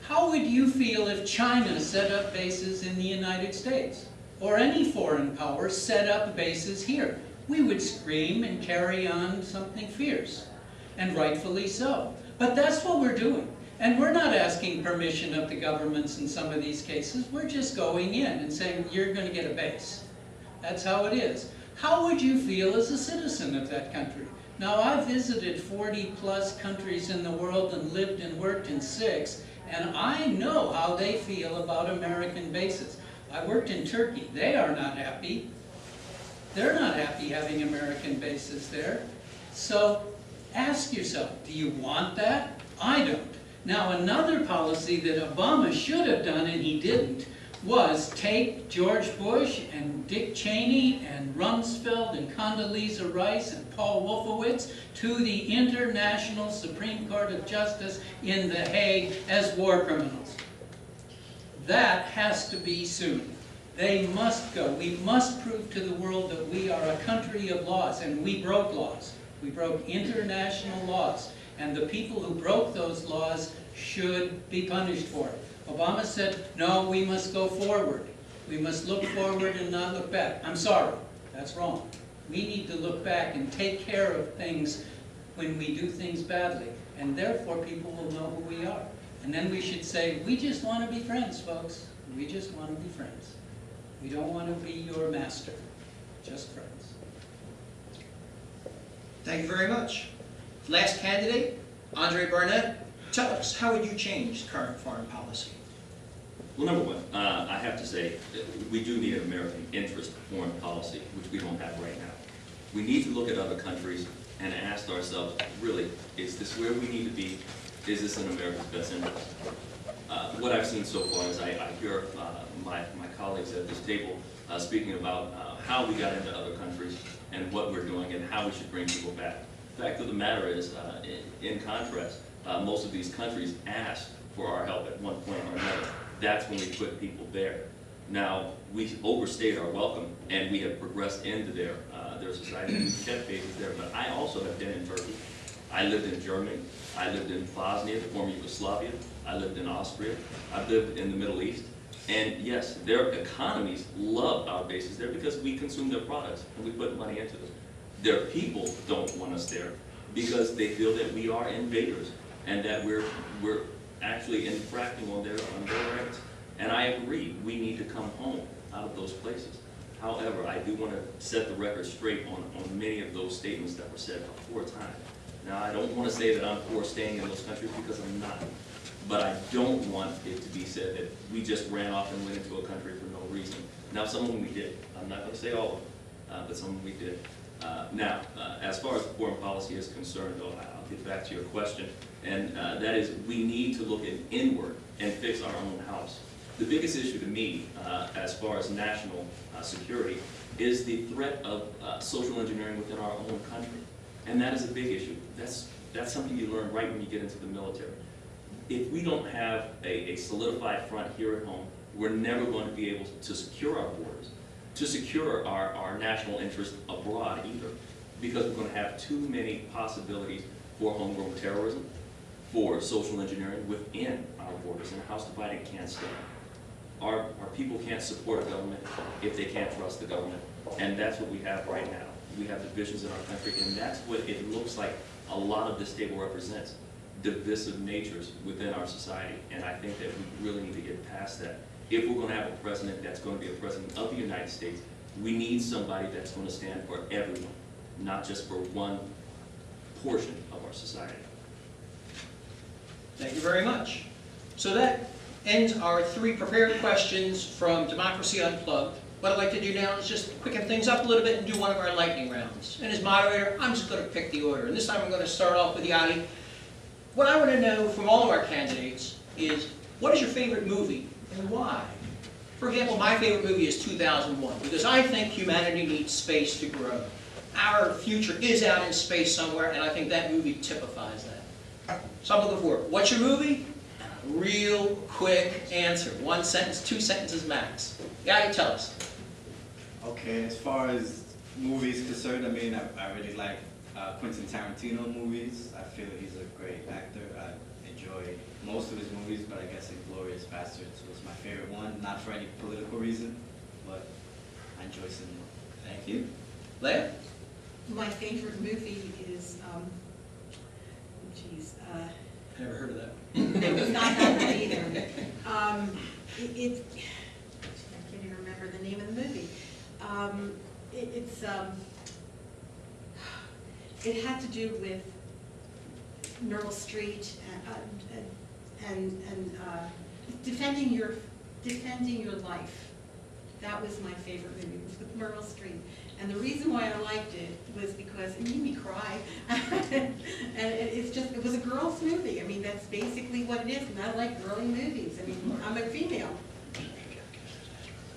How would you feel if China set up bases in the United States? Or any foreign power set up bases here? We would scream and carry on something fierce. And rightfully so. But that's what we're doing. And we're not asking permission of the governments in some of these cases. We're just going in and saying, you're going to get a base. That's how it is. How would you feel as a citizen of that country? Now, I've visited 40 plus countries in the world and lived and worked in 6, and I know how they feel about American bases. I worked in Turkey. They are not happy. They're not happy having American bases there. So ask yourself, do you want that? I don't. Now, another policy that Obama should have done, and he didn't, was take George Bush and Dick Cheney and Rumsfeld and Condoleezza Rice and Paul Wolfowitz to the International Supreme Court of Justice in The Hague as war criminals. That has to be soon. They must go. We must prove to the world that we are a country of laws, and we broke laws. We broke international laws. And the people who broke those laws should be punished for it. Obama said, no, we must go forward. We must look forward and not look back. I'm sorry, that's wrong. We need to look back and take care of things when we do things badly. And therefore, people will know who we are. And then we should say, we just want to be friends, folks. We just want to be friends. We don't want to be your master, just friends. Thank you very much. Last candidate, Andre Barnett. Tell us, how would you change current foreign policy? Well, number one, I have to say that we do need an American interest foreign policy, which we don't have right now. We need to look at other countries and ask ourselves, really, is this where we need to be? Is this in America's best interest? What I've seen so far is I hear my colleagues at this table speaking about how we got into other countries and what we're doing and how we should bring people back. The fact of the matter is, in contrast, most of these countries asked for our help at one point or another. That's when we put people there. Now, we overstayed our welcome, and we have progressed into their society. We've kept bases there, but I also have been in Turkey. I lived in Germany. I lived in Bosnia, the former Yugoslavia. I lived in Austria. I've lived in the Middle East. And yes, their economies love our bases there because we consume their products, and we put money into them. Their people don't want us there because they feel that we are invaders and that we're actually infracting on their rights. And I agree, we need to come home out of those places. However, I do want to set the record straight on many of those statements that were said before time. Now, I don't want to say that I'm for staying in those countries because I'm not. But I don't want it to be said that we just ran off and went into a country for no reason. Now, some of them we did. I'm not going to say all of them, but some of them we did. As far as foreign policy is concerned, though, I'll get back to your question, and that is we need to look inward and fix our own house. The biggest issue to me, as far as national security, is the threat of social engineering within our own country, and that is a big issue. That's something you learn right when you get into the military. If we don't have a solidified front here at home, we're never going to be able to secure our borders, to secure our national interest abroad either, because we're going to have too many possibilities for homegrown terrorism, for social engineering within our borders, and a house divided can't stand. Our people can't support a government if they can't trust the government, and that's what we have right now. We have divisions in our country, and that's what it looks like a lot of this table represents, divisive natures within our society, and I think that we really need to get past that. If we're going to have a president that's going to be a president of the United States, we need somebody that's going to stand for everyone, not just for one portion of our society. Thank you very much. So that ends our 3 prepared questions from Democracy Unplugged. What I'd like to do now is just quicken things up a little bit and do one of our lightning rounds. And as moderator, I'm just going to pick the order. And this time I'm going to start off with Yadi. What I want to know from all of our candidates is, what is your favorite movie and why? For example, my favorite movie is 2001, because I think humanity needs space to grow. Our future is out in space somewhere, and I think that movie typifies that. So I'm looking for, what's your movie? And a real quick answer. 1 sentence, 2 sentences max. Yadi, tell us. Okay, as far as movies concerned, I mean, I really like Quentin Tarantino movies. I feel he's a great actor. I enjoy most of his movies, but I guess Inglourious Basterds was my favorite one. Not for any political reason, but I enjoy cinema. Thank you. Leah? My favorite movie is, I never heard of that. it was not that one either. I can't even remember the name of the movie. It had to do with Meryl Streep and defending your life. That was my favorite movie. It was with Meryl Streep. And the reason why I liked it was because it made me cry. And it was a girl's movie. I mean, that's basically what it is. And I like girly movies. I mean, I'm a female.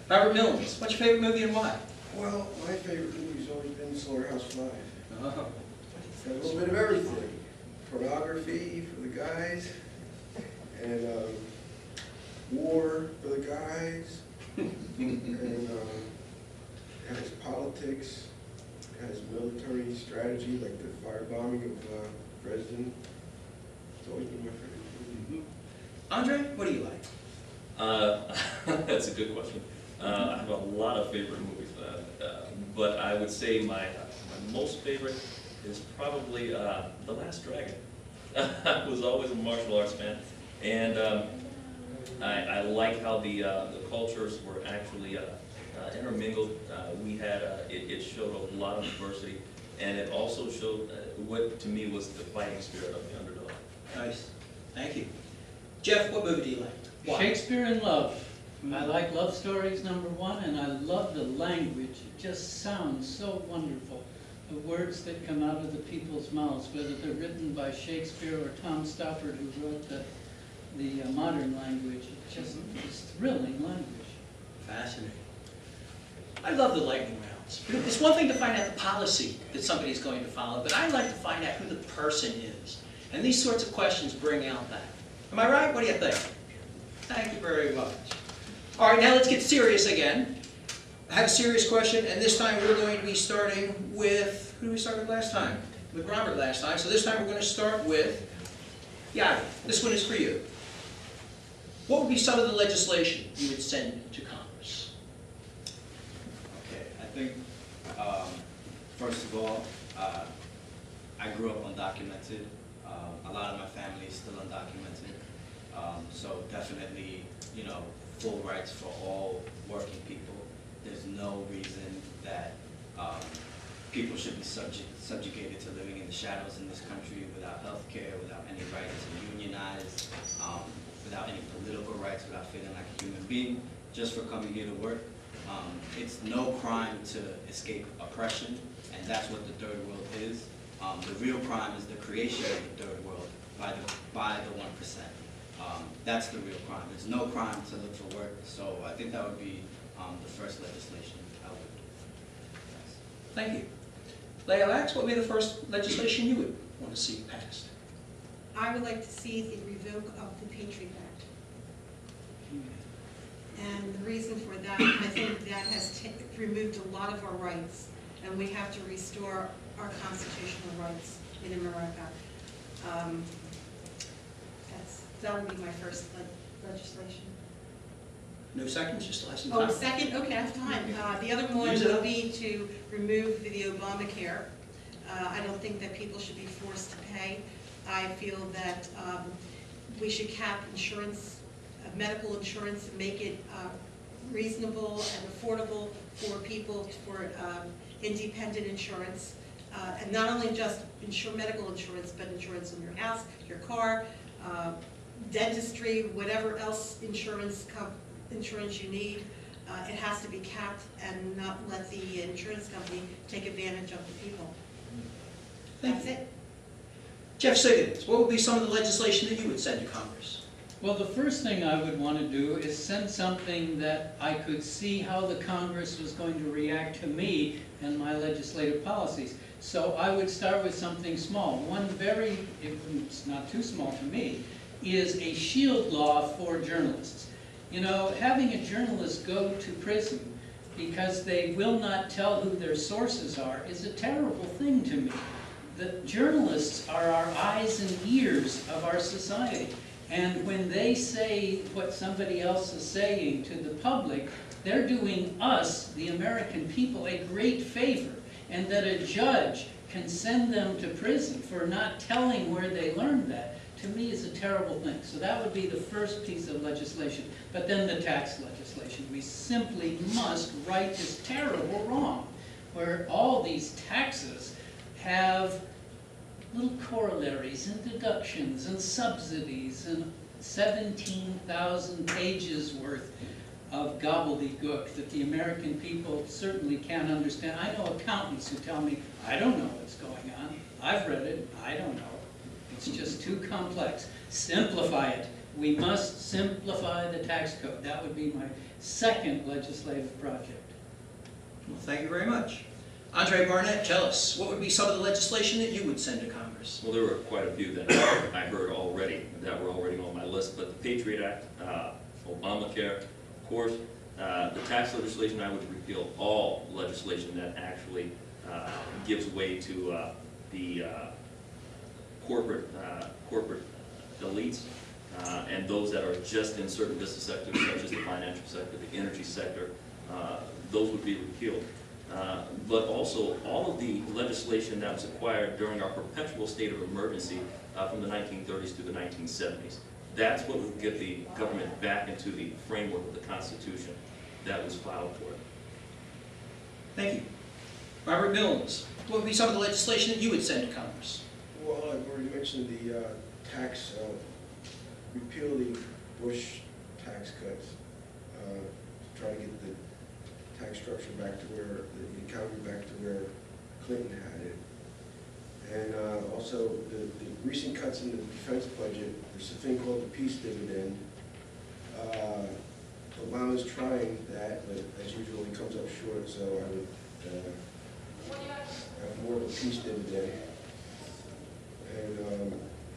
Robert Millens, what's your favorite movie and why? Well, my favorite movie's always been Slaughterhouse-Five. Oh. Got a little bit of everything. Pornography for the guys, and war for the guys, and it has politics, it has military strategy, like the firebombing of Dresden. It's always been my favorite movie. Andre, what do you like? That's a good question. I have a lot of favorite movies, but I would say my most favorite is probably The Last Dragon. I was always a martial arts fan, and I like how the cultures were actually intermingled. We had it showed a lot of diversity, and it also showed what to me was the fighting spirit of the underdog. Nice. Thank you. Jeff, what movie do you like? Why? Shakespeare in Love. I like love stories, #1, and I love the language. It just sounds so wonderful. The words that come out of the people's mouths, whether they're written by Shakespeare or Tom Stoppard, who wrote the modern language, it's thrilling language. Fascinating. I love the lightning rounds. It's one thing to find out the policy that somebody's going to follow, but I like to find out who the person is. And these sorts of questions bring out that. Am I right? What do you think? Thank you very much. All right, now let's get serious again. I have a serious question, and this time we're going to be starting with, who did we start with last time? With Robert last time. So this time we're going to start with Yadi. This one is for you. What would be some of the legislation you would send to Congress? Okay, I think, first of all, I grew up undocumented. A lot of my family is still undocumented. So definitely, you know, full rights for all working people. There's no reason that people should be subjugated to living in the shadows in this country without health care, without any right to unionize, without any political rights, without feeling like a human being, just for coming here to work. It's no crime to escape oppression, and that's what the third world is. The real crime is the creation of the third world by the 1%. That's the real crime. There's no crime to look for work, so I think that would be the first legislation I would pass. Thank you. Leo Axe, what would be the first legislation you would want to see passed? I would like to see the revoke of the Patriot Act. And the reason for that, I think that has removed a lot of our rights, and we have to restore our constitutional rights in America. That would be my first legislation. No seconds, just less than Oh, time. second, okay, I have time. The other one Use it would up. be to remove the Obamacare. I don't think that people should be forced to pay. I feel that we should cap insurance, medical insurance, and make it reasonable and affordable for people for independent insurance. And not only just medical insurance, but insurance on your house, your car, dentistry, whatever else insurance you need. It has to be capped and not let the insurance company take advantage of the people. That's it. Jeff Siggins, what would be some of the legislation that you would send to Congress? Well, the first thing I would want to do is send something that I could see how the Congress was going to react to me and my legislative policies. So I would start with something small. One very, it's not too small to me, is a shield law for journalists. You know, having a journalist go to prison because they will not tell who their sources are is a terrible thing to me. The journalists are our eyes and ears of our society. And when they say what somebody else is saying to the public, they're doing us, the American people, a great favor. And that a judge can send them to prison for not telling where they learned that, to me is a terrible thing. So that would be the first piece of legislation. But then the tax legislation. We simply must right this terrible wrong, where all these taxes have little corollaries and deductions and subsidies and 17,000 pages worth of gobbledygook that the American people certainly can't understand. I know accountants who tell me, I don't know what's going on. I've read it, I don't know. It's just too complex. Simplify it. We must simplify the tax code. That would be my second legislative project. Well, thank you very much. Andre Barnett, tell us, what would be some of the legislation that you would send to Congress? Well, there were quite a few that I heard already, that were already on my list, but the Patriot Act, Obamacare, of course, the tax legislation, I would repeal all legislation that actually gives way to the corporate elites and those that are just in certain business sectors, such as the financial sector, the energy sector. Those would be repealed. But also all of the legislation that was acquired during our perpetual state of emergency from the 1930s to the 1970s. That's what would get the government back into the framework of the Constitution that was filed for it. Thank you. Robert Mills, what would be some of the legislation that you would send to Congress? Well, I've already mentioned the tax, repeal the Bush tax cuts, try to get the tax structure back to where, the economy back to where Clinton had it. And also the recent cuts in the defense budget, there's a thing called the peace dividend. Obama's trying that, but as usual he comes up short, so I would have more of a peace dividend. And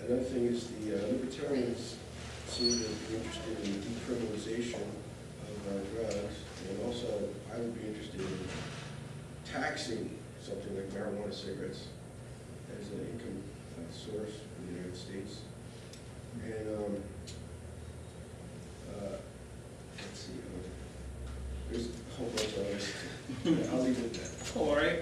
another thing is the libertarians seem to be interested in decriminalization of drugs, and also I would be interested in taxing something like marijuana cigarettes as an income source in the United States. And let's see, there's a whole bunch of others. I'll leave it at that. All right.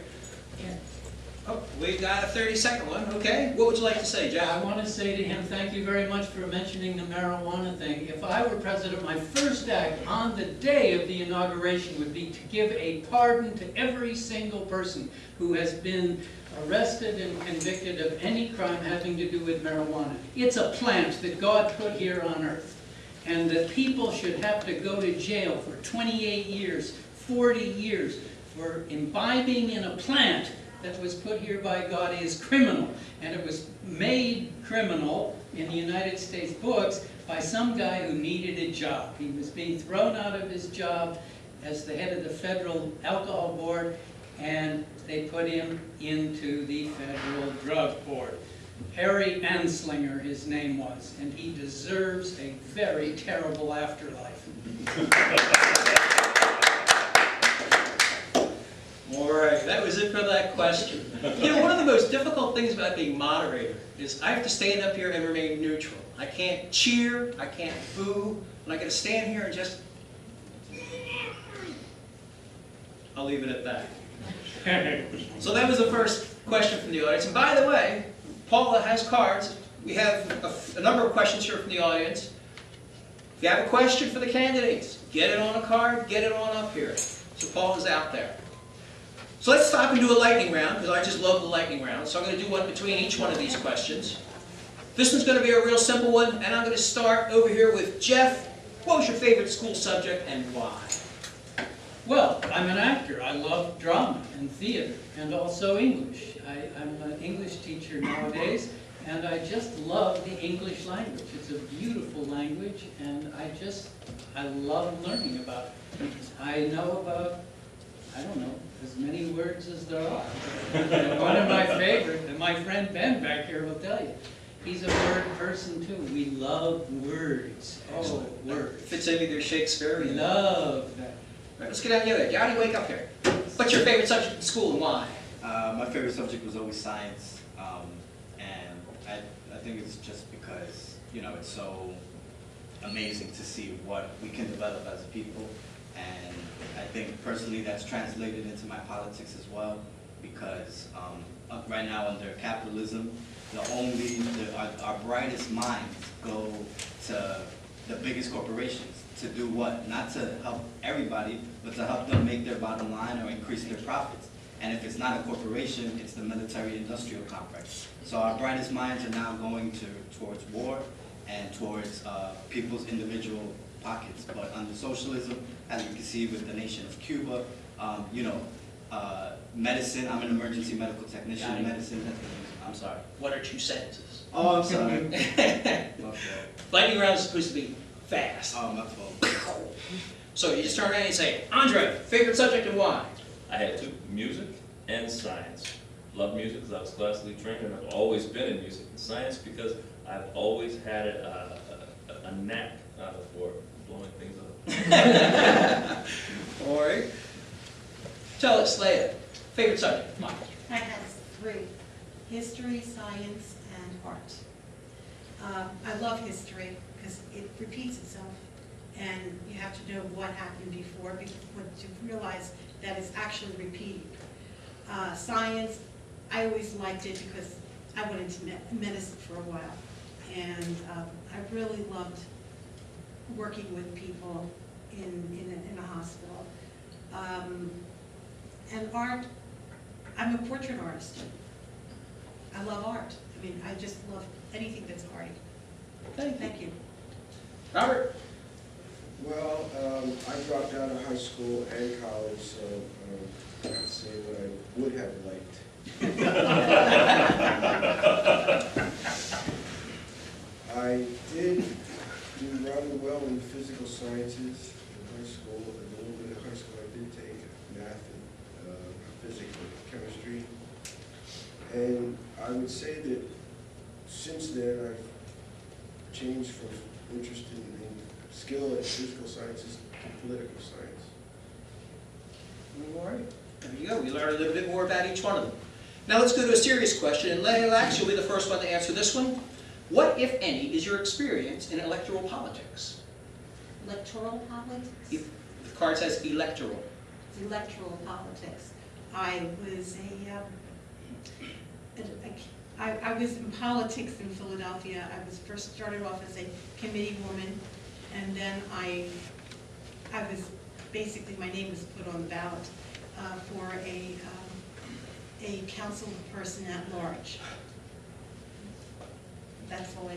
Oh, we got a 30-second one, okay. What would you like to say, Jeff? I want to say to him, thank you very much for mentioning the marijuana thing. If I were president, my first act on the day of the inauguration would be to give a pardon to every single person who has been arrested and convicted of any crime having to do with marijuana. It's a plant that God put here on earth, and that people should have to go to jail for 28 years 40 years for imbibing in a plant that was put here by God is criminal. And it was made criminal in the United States books by some guy who needed a job. He was being thrown out of his job as the head of the Federal Alcohol Board, and they put him into the Federal Drug Board. Harry Anslinger, his name was, and he deserves a very terrible afterlife. All right, that was it for that question. You know, one of the most difficult things about being moderator is I have to stand up here and remain neutral. I can't cheer, I can't boo, and I got to stand here and just... I'll leave it at that. So that was the first question from the audience. And by the way, Paula has cards. We have a number of questions here from the audience. If you have a question for the candidates, get it on a card, get it on up here. So Paula's out there. So let's stop and do a lightning round, because I just love the lightning round. So I'm going to do one between each one of these questions. This one's going to be a real simple one, and I'm going to start over here with Jeff. What was your favorite school subject and why? Well, I'm an actor. I love drama and theater and also English. I'm an English teacher nowadays, and I just love the English language. It's a beautiful language, and I love learning about it. I know about, I don't know, as many words as there are. One of my favorite, and my friend Ben back here will tell you, he's a word person too. We love words. Oh, words. Fits in with your Shakespearean. Love that. Right, let's get out of here. Johnny, wake up here. What's your favorite subject in school and why? My favorite subject was always science, and I think it's just because, you know, it's so amazing to see what we can develop as a people, and I think personally that's translated into my politics as well, because right now under capitalism, our brightest minds go to the biggest corporations to do what? Not to help everybody, but to help them make their bottom line or increase their profits. And if it's not a corporation, it's the military-industrial complex. So our brightest minds are now going towards war and towards people's individual pockets. But under socialism, as you can see with the nation of Cuba, you know, medicine, I'm an emergency medical technician, medicine, I'm sorry. One or two sentences. Oh, I'm sorry. Lightning round is supposed to be fast. Oh, my fault. So you just turn around and say, Andre, favorite subject and why? I had two, music and science. Love music because I was classically trained, and I've always been in music and science because I've always had a knack for blowing things up. All right. Tell us, Leia, favorite subject, Mike. I have three: history, science, and art. I love history because it repeats itself, and you have to know what happened before to realize that it's actually repeating. Science, I always liked it because I went into medicine for a while, and I really loved working with people in a hospital. And art, I'm a portrait artist. I love art. I mean, I just love anything that's arty. Thank you. Robert? Well, I dropped out of high school and college, so I have to say what I would have liked. I did do rather well in physical sciences in high school. A little bit of high school I did take math and physics and chemistry. And I would say that since then I've changed from interest in skill in physical sciences to political science. All right. There you go. We learned a little bit more about each one of them. Now let's go to a serious question, and Leila, you'll be the first one to answer this one. What, if any, is your experience in electoral politics? Electoral politics? The card says electoral. Electoral politics. I was I was in politics in Philadelphia. I was first started off as a committee woman, and then I was basically, my name was put on the ballot for a council person at large. That's all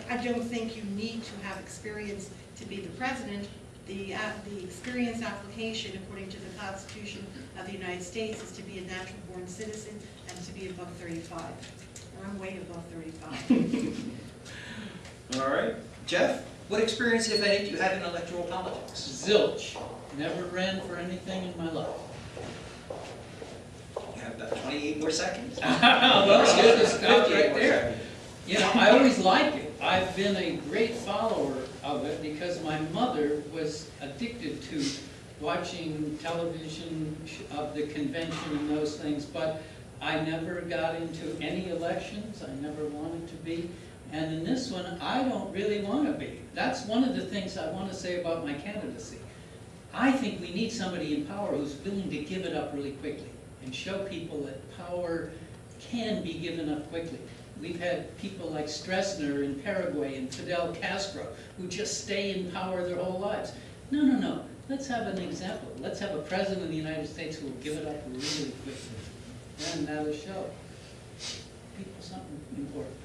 I don't think you need to have experience to be the president. The experience application, according to the Constitution of the United States, is to be a natural-born citizen and to be above 35. And I'm way above 35. All right. Jeff, what experience, if any, do you have in electoral politics? Zilch. Never ran for anything in my life. You have about 28 more seconds. Well, That's good. just stop 58 right more there. seconds. You know, I always like it. I've been a great follower of it because my mother was addicted to watching television of the convention and those things, but I never got into any elections. I never wanted to be. And in this one, I don't really want to be. That's one of the things I want to say about my candidacy. I think we need somebody in power who's willing to give it up really quickly and show people that power can be given up quickly. We've had people like Stroessner in Paraguay and Fidel Castro who just stay in power their whole lives. No, no, no. Let's have an example. Let's have a president of the United States who will give it up really quickly. And that'll show people something important.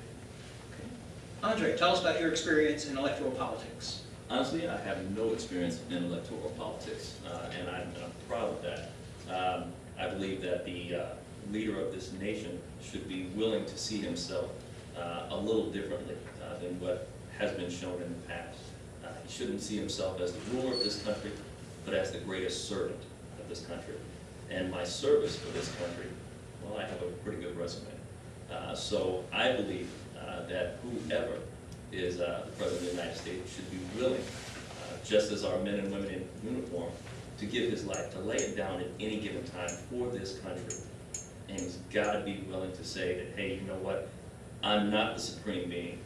Andre, tell us about your experience in electoral politics. Honestly, I have no experience in electoral politics, and I'm proud of that. I believe that the leader of this nation should be willing to see himself a little differently than what has been shown in the past. He shouldn't see himself as the ruler of this country, but as the greatest servant of this country. And my service for this country, well, I have a pretty good resume. So I believe that whoever is the President of the United States should be willing, just as our men and women in uniform, to give his life, to lay it down at any given time for this country. And he's got to be willing to say that, hey, you know what, I'm not the supreme being.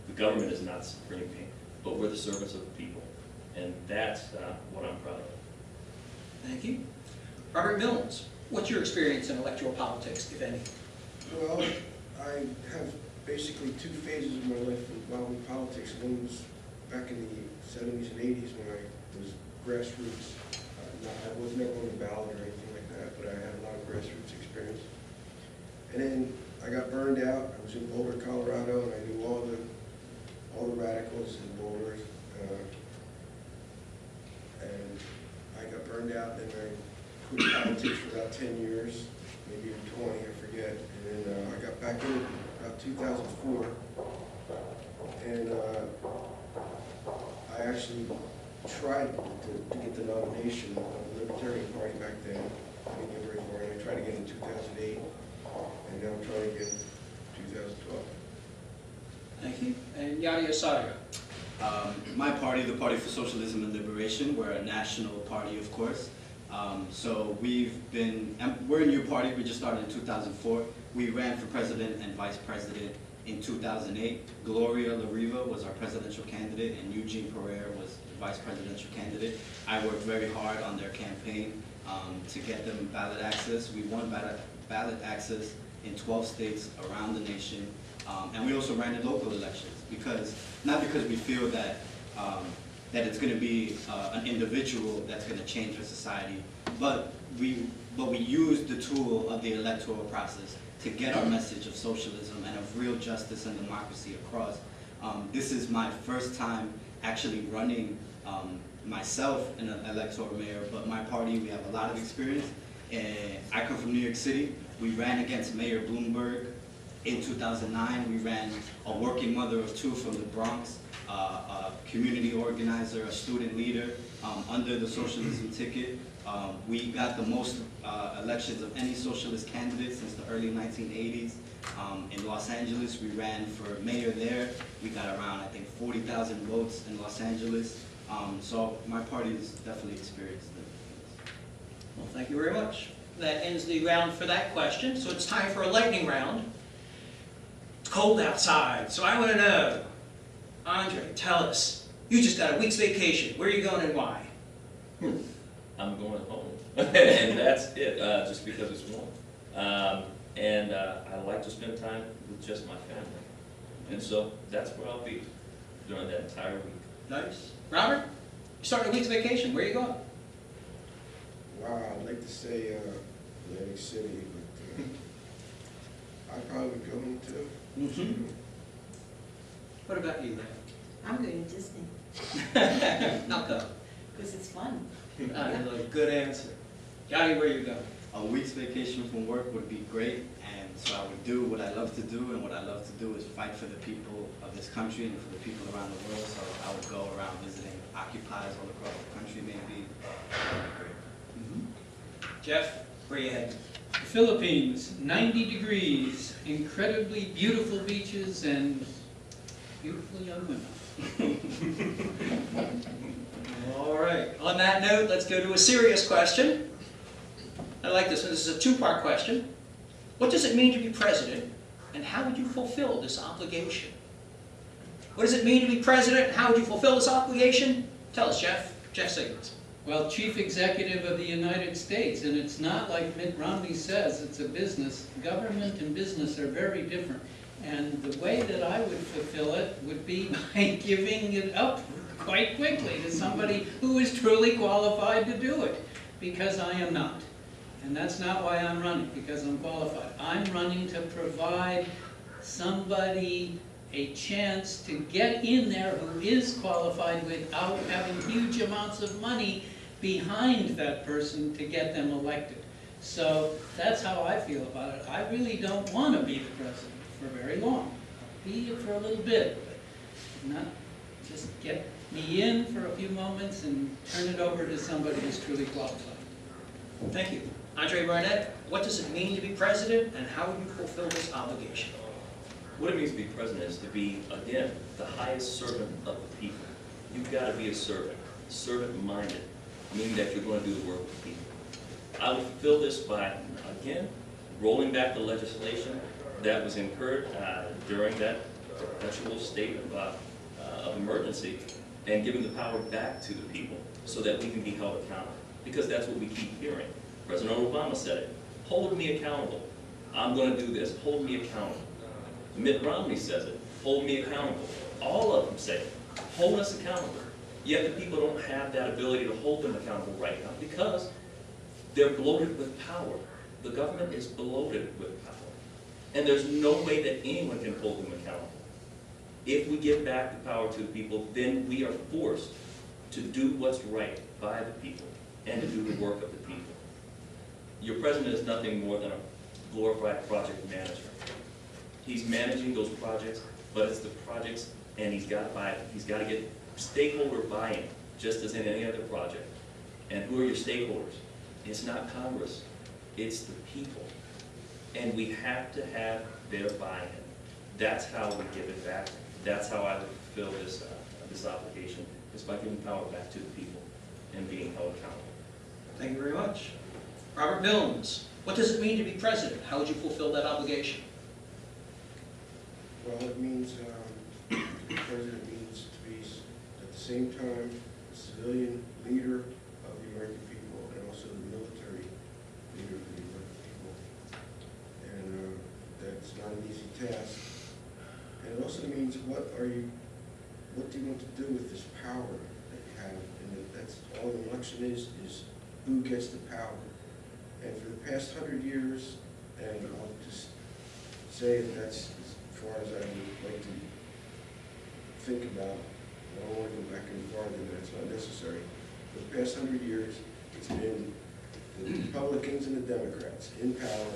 The government is not the supreme being, but we're the servants of the people. And that's what I'm proud of. Thank you. Robert Milnes, what's your experience in electoral politics, if any? Well, I have basically two phases of my life involved in politics. One was back in the 70s and 80s when I was grassroots. I was never on the ballot or anything like that, but I had a lot of grassroots experience. And then I got burned out. I was in Boulder, Colorado, and I knew all the radicals in Boulder. And I got burned out, and then I quit politics for about 10 years, maybe even 20, I forget. And then I got back in about 2004, and I actually tried to get the nomination of the Libertarian Party back then. I didn't get very far, and I tried to get in 2008, and now I'm trying to get in 2012. Thank you. And Yadier Sadia. My party, the Party for Socialism and Liberation, we're a national party, of course. So we're a new party. We just started in 2004. We ran for president and vice president in 2008. Gloria La Riva was our presidential candidate, and Eugene Pereira was the vice presidential candidate. I worked very hard on their campaign to get them ballot access. We won ballot access in 12 states around the nation. And we also ran in local elections, not because we feel that it's going to be an individual that's going to change our society, but we use the tool of the electoral process to get our message of socialism and of real justice and democracy across. This is my first time actually running myself in an electoral mayor, but my party, we have a lot of experience. I come from New York City. We ran against Mayor Bloomberg. In 2009, we ran a working mother of two from the Bronx, a community organizer, a student leader, under the socialism ticket. We got the most elections of any socialist candidate since the early 1980s. In Los Angeles, we ran for mayor there. We got around, I think, 40,000 votes in Los Angeles. So my party is definitely experienced. Well, thank you very much. That ends the round for that question. So it's time for a lightning round. It's cold outside, so I want to know, Andre, tell us, you just got a week's vacation. Where are you going and why? I'm going home, and that's it, just because it's warm. And I like to spend time with just my family. And so that's where I'll be during that entire week. Nice. Robert, you're starting a week's vacation. Where are you going? Wow, I'd like to say Atlantic City, but I'd probably go home too. What about you, Larry? I'm going to Disney, Not go. because it's fun. Good answer. Johnny, where you go? A week's vacation from work would be great, and so I would do what I love to do, and what I love to do is fight for the people of this country and for the people around the world, so I would go around visiting occupiers all across the country maybe. That would be great. Jeff, where you heading? The Philippines, 90 degrees, incredibly beautiful beaches and beautiful young women. All right. On that note, let's go to a serious question. I like this one. This is a two-part question. What does it mean to be president, and how would you fulfill this obligation? What does it mean to be president, and how would you fulfill this obligation? Tell us, Jeff. Jeff Siggins. Well, Chief Executive of the United States, and it's not like Mitt Romney says, it's a business. Government and business are very different. And the way that I would fulfill it would be by giving it up quite quickly to somebody who is truly qualified to do it, because I am not. And that's not why I'm running, because I'm qualified. I'm running to provide somebody a chance to get in there who is qualified without having huge amounts of money behind that person to get them elected. So that's how I feel about it. I really don't want to be the president for very long. I'll be it for a little bit, but not just get me in for a few moments and turn it over to somebody who's truly qualified. Thank you. Andre Barnett, what does it mean to be president, and how would you fulfill this obligation? What it means to be president is to be, again, the highest servant of the people. You've got to be a servant-minded, meaning that you're going to do the work of the people. I would fulfill this by, again, rolling back the legislation that was incurred during that perpetual state of emergency, and giving the power back to the people so that we can be held accountable. Because that's what we keep hearing. President Obama said it. Hold me accountable. I'm going to do this. Hold me accountable. Mitt Romney says it. Hold me accountable. All of them say it. Hold us accountable. Yet the people don't have that ability to hold them accountable right now because they're bloated with power. The government is bloated with power. And there's no way that anyone can hold them accountable. If we give back the power to the people, then we are forced to do what's right by the people and to do the work of the people. Your president is nothing more than a glorified project manager. He's managing those projects, but it's the projects, and he's got to get stakeholder buy-in, just as in any other project. And who are your stakeholders? It's not Congress, it's the people. And we have to have their buy-in. That's how we give it back. That's how I would fulfill this obligation, is by giving power back to the people and being held accountable. Thank you very much. Robert Milnes, what does it mean to be president? How would you fulfill that obligation? Well, it means, to be president means to be, at the same time, a civilian leader of the American people and also the military leader of the American people. And that's not an easy task. And it also means what do you want to do with this power that you have? And that's all an election is who gets the power. And for the past 100 years, and I'll just say that's as far as I would like to think about, I don't want to go back any farther than that, it's not necessary. For the past 100 years, it's been the Republicans and the Democrats in power,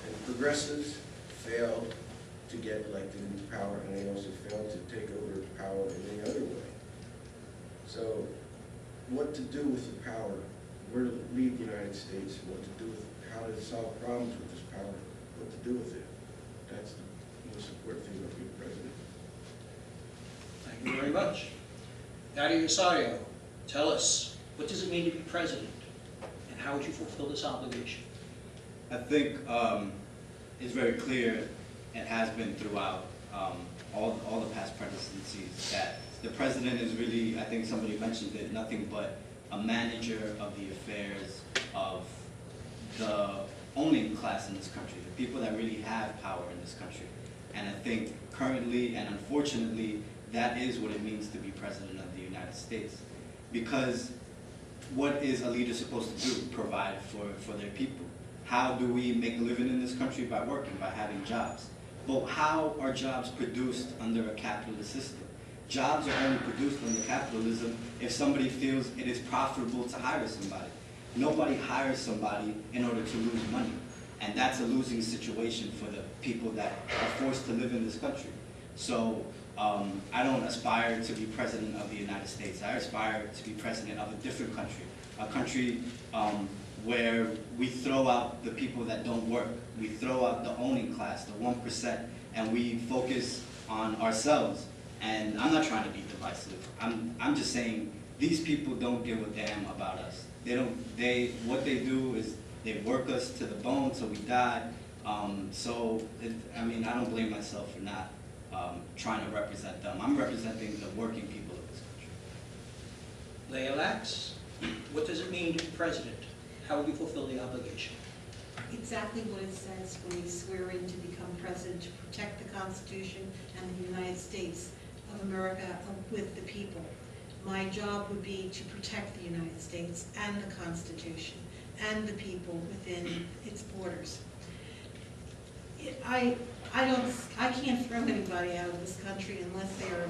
and progressives failed to get elected into power, and they also failed to take over power in any other way. So, what to do with the power, where to lead the United States, what to do with, how to solve problems with this power, what to do with it. That's the most important thing about being president. Thank you very much. Dario Rosario, tell us, what does it mean to be president, and how would you fulfill this obligation? I think it's very clear, and has been throughout all the past presidencies, that the president is really, I think somebody mentioned it, nothing but a manager of the affairs of the owning class in this country, the people that really have power in this country. And I think currently and unfortunately, that is what it means to be president of the United States. Because what is a leader supposed to do? Provide for their people. How do we make a living in this country? By working, by having jobs. But how are jobs produced under a capitalist system? jobs are only produced under capitalism if somebody feels it is profitable to hire somebody. Nobody hires somebody in order to lose money. And that's a losing situation for the people that are forced to live in this country. So I don't aspire to be president of the United States. I aspire to be president of a different country, a country where we throw out the people that don't work. We throw out the owning class, the 1%, and we focus on ourselves. And I'm not trying to be divisive. I'm just saying these people don't give a damn about us. What they do is they work us to the bone till we die. I mean, I don't blame myself for not trying to represent them. I'm representing the working people of this country. Leah Lax, what does it mean to be president? How will you fulfill the obligation? Exactly what it says when you swear in to become president, to protect the Constitution and the United States of America with the people. My job would be to protect the United States and the Constitution and the people within its borders. I can't throw anybody out of this country unless they're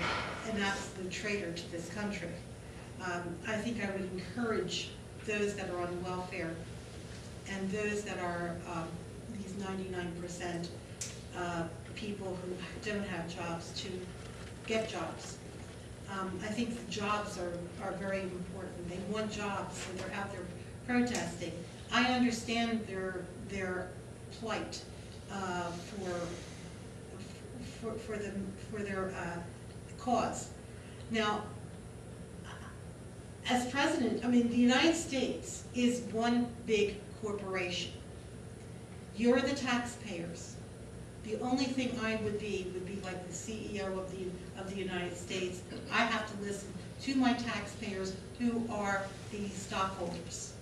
an absolute traitor to this country. I think I would encourage those that are on welfare and those that are these 99% people who don't have jobs to get jobs. I think the jobs are very important. They want jobs, so they're out there protesting. I understand their plight for their cause. Now, as president, I mean, the United States is one big corporation. You're the taxpayers. The only thing I would be like the CEO of the United States. I have to listen to my taxpayers who are the stockholders.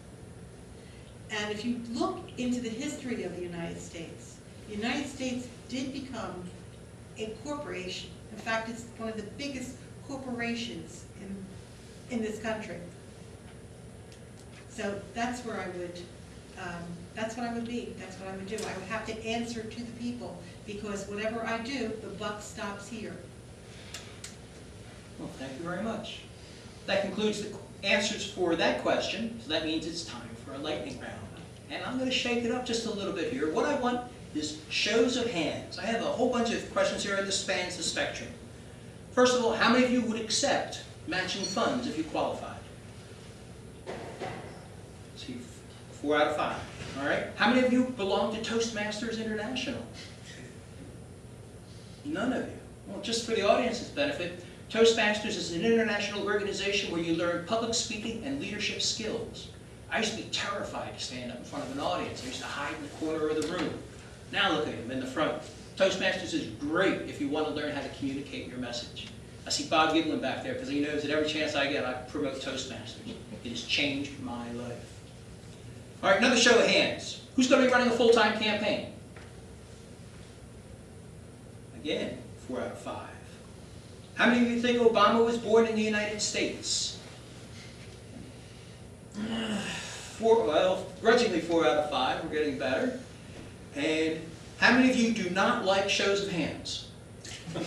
And if you look into the history of the United States did become a corporation. In fact, it's one of the biggest corporations in this country. So that's where I would, that's what I would be, that's what I would do. I would have to answer to the people, because whatever I do, the buck stops here. Well, thank you very much. That concludes the answers for that question, so that means it's time for a lightning round. And I'm going to shake it up just a little bit here. What I want is shows of hands. I have a whole bunch of questions here that spans the spectrum. First of all, how many of you would accept matching funds if you qualified? Let's see, 4 out of 5. All right. How many of you belong to Toastmasters International? None of you. Well, just for the audience's benefit, Toastmasters is an international organization where you learn public speaking and leadership skills. I used to be terrified to stand up in front of an audience. I used to hide in the corner of the room. Now look at him in the front. Toastmasters is great if you want to learn how to communicate your message. I see Bob giggling back there because he knows that every chance I get, I promote Toastmasters. It has changed my life. All right, another show of hands. Who's going to be running a full-time campaign? Again, 4 out of 5. How many of you think Obama was born in the United States? Grudgingly 4 out of 5. We're getting better. And how many of you do not like shows of hands? There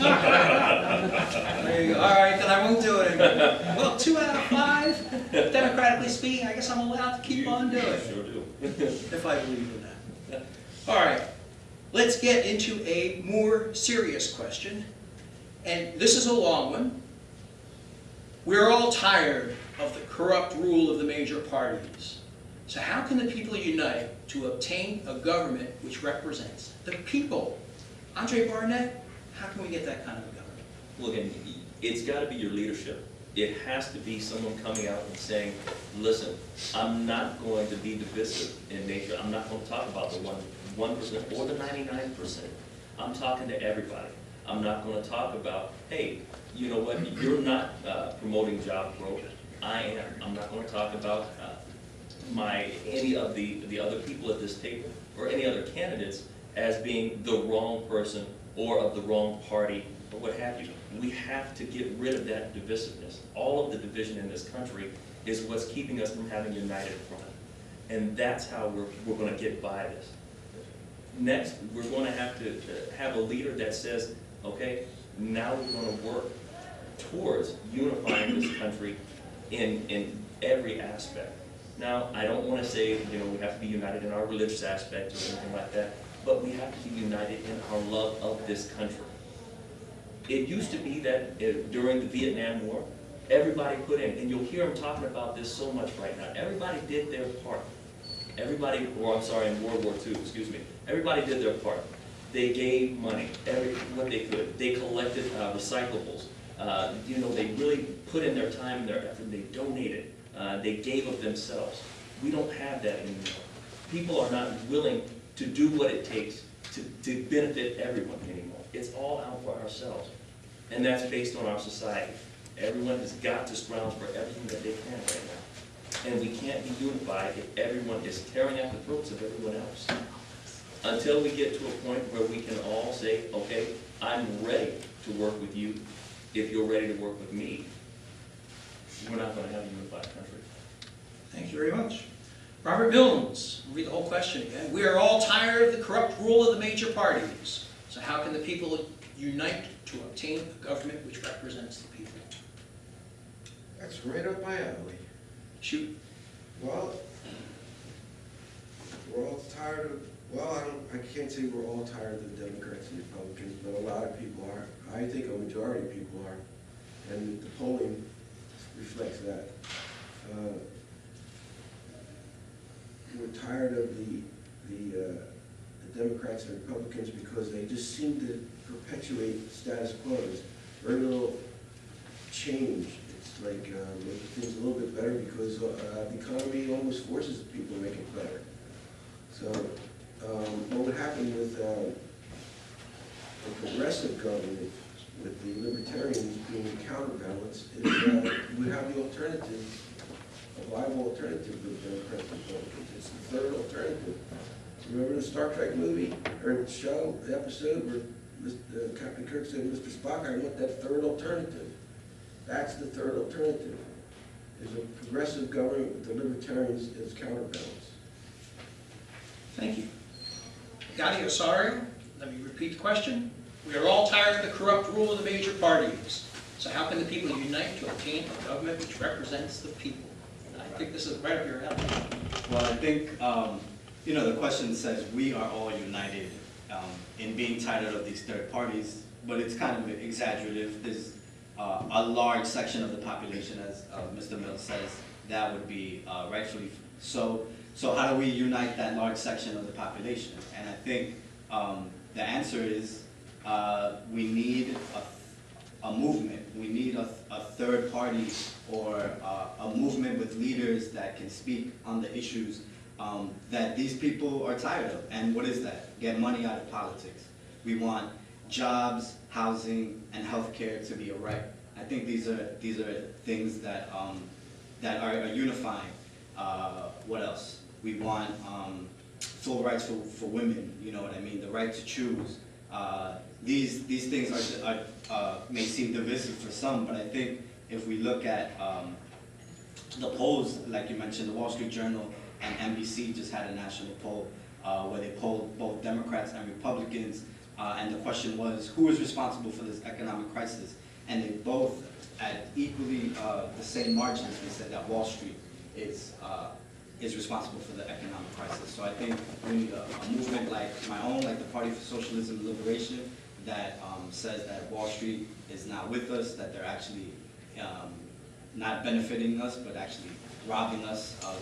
you go. All right, then I won't do it anymore. Well, 2 out of 5, democratically speaking, I guess I'm allowed to keep on doing it. Sure do. If I believe in that. All right, let's get into a more serious question. And this is a long one. We're all tired of the corrupt rule of the major parties. So how can the people unite to obtain a government which represents the people? Andre Barnett, how can we get that kind of a government? Well, again, it's got to be your leadership. It has to be someone coming out and saying, listen, I'm not going to be divisive in nature. I'm not going to talk about the 1% or the 99%. I'm talking to everybody. I'm not going to talk about, hey, you know what, you're not promoting job growth. I am. I'm not going to talk about any of the other people at this table or any other candidates as being the wrong person or of the wrong party or what have you. We have to get rid of that divisiveness. All of the division in this country is what's keeping us from having a united front. And that's how we're going to get by this. Next, we're going to have a leader that says, okay, now we're going to work towards unifying this country in every aspect. Now, I don't want to say, you know, we have to be united in our religious aspect or anything like that, but we have to be united in our love of this country. It used to be that during the Vietnam War, everybody put in, and you'll hear them talking about this so much right now, everybody did their part. Everybody, or I'm sorry, in World War II, excuse me, everybody did their part. They gave money, what they could. They collected recyclables. You know, they really put in their time and their effort. They donated. They gave of themselves. We don't have that anymore. People are not willing to do what it takes to benefit everyone anymore. It's all out for ourselves. And that's based on our society. Everyone has got to scrounge for everything that they can right now. And we can't be unified if everyone is tearing at the throats of everyone else. Until we get to a point where we can all say, okay, I'm ready to work with you. If you're ready to work with me, we're not going to have a unified country. Thank you very much. Robert Milnes, read the whole question again. We are all tired of the corrupt rule of the major parties. So how can the people unite to obtain a government which represents the people? That's right up my alley. Shoot. Well, we're all tired of, well, I can't say we're all tired of the Democrats and Republicans, but a lot of people are. I think a majority of people are, and the polling reflects that. We're tired of the Democrats and Republicans because they just seem to perpetuate status quo. There's very little change. It's like make things a little bit better because the economy almost forces people to make it better. So what would happen with a progressive government, with the libertarians being a counterbalance, is we have the alternative, a viable alternative to the Democrats and Republicans. It's the third alternative. Remember the Star Trek movie, or show, the episode where Captain Kirk said, Mr. Spock, I want that third alternative. That's the third alternative, is a progressive government with the libertarians as counterbalance. Thank you. Gotti Osorio, let me repeat the question. We are all tired of the corrupt rule of the major parties. So how can the people unite to obtain a government which represents the people? And I think this is right up your alley. Well, I think, you know, the question says we are all united in being tired of these third parties, but it's kind of exaggerative. There's a large section of the population, as Mr. Mills says, that would be rightfully so. So how do we unite that large section of the population? And I think the answer is we need a movement. We need a third party or a movement with leaders that can speak on the issues that these people are tired of. And what is that? Get money out of politics. We want jobs, housing, and healthcare to be a right. I think these are things that that are unifying. What else? We want full rights for women. You know what I mean? The right to choose. These things may seem divisive for some, but I think if we look at the polls, like you mentioned, the Wall Street Journal and NBC just had a national poll where they polled both Democrats and Republicans, and the question was, who is responsible for this economic crisis? And they both, at equally the same margins, they said that Wall Street is responsible for the economic crisis. So I think we need a movement like my own, like the Party for Socialism and Liberation, that says that Wall Street is not with us, that they're actually not benefiting us, but actually robbing us of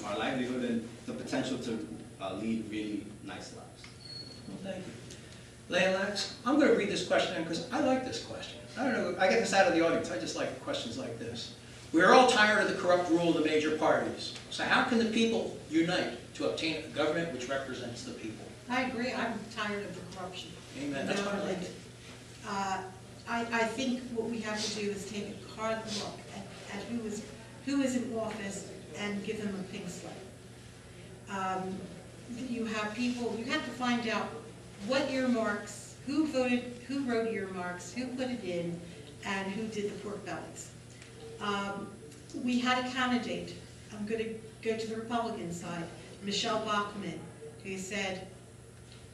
our livelihood and the potential to lead really nice lives. Well, thank you. Leolax, I'm going to read this question because I like this question. I don't know, I get this out of the audience. I just like questions like this. We are all tired of the corrupt rule of the major parties. So how can the people unite to obtain a government which represents the people? I agree. I'm tired of the corruption. Amen. That's what I like. I think what we have to do is take a hard look at who is in office and give them a pink slip. You have people, you have to find out what earmarks, who voted, who wrote earmarks, who put it in, and who did the pork bellies. We had a candidate, I'm going to go to the Republican side, Michelle Bachmann, who said,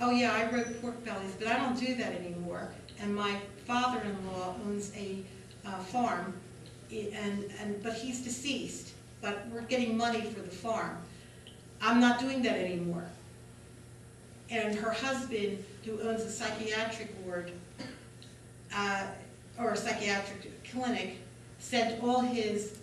oh yeah, I wrote pork bellies, but I don't do that anymore. And my father-in-law owns a farm, but he's deceased, but we're getting money for the farm. I'm not doing that anymore. And her husband, who owns a psychiatric ward, or a psychiatric clinic, sent all his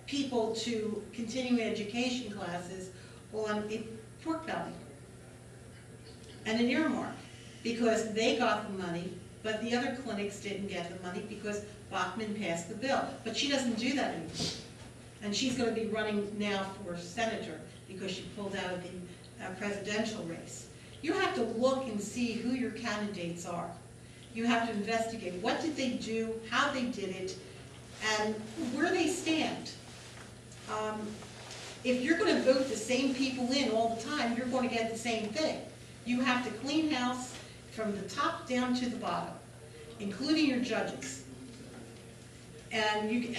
people to continuing education classes on a pork belly and an earmark, because they got the money, but the other clinics didn't get the money because Bachmann passed the bill. But she doesn't do that anymore. And she's going to be running now for senator because she pulled out of the presidential race. You have to look and see who your candidates are. You have to investigate what did they do, how they did it, and where they stand. If you're going to vote the same people in all the time, you're going to get the same thing. You have to clean house from the top down to the bottom, including your judges. And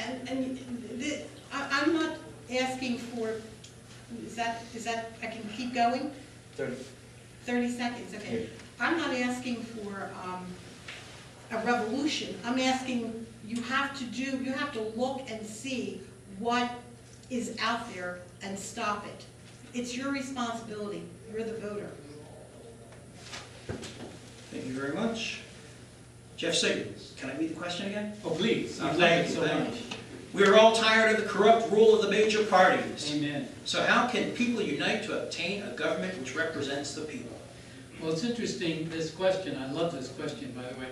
I'm not asking for, is that, I can keep going? 30 seconds, okay. I'm not asking for a revolution. I'm asking, you have to look and see what is out there and stop it. It's your responsibility. You're the voter. Thank you very much. Jeff Siggins, can I read the question again? Oh, please. Thank you. We are all tired of the corrupt rule of the major parties. Amen. So how can people unite to obtain a government which represents the people? Well, it's interesting, this question. I love this question, by the way.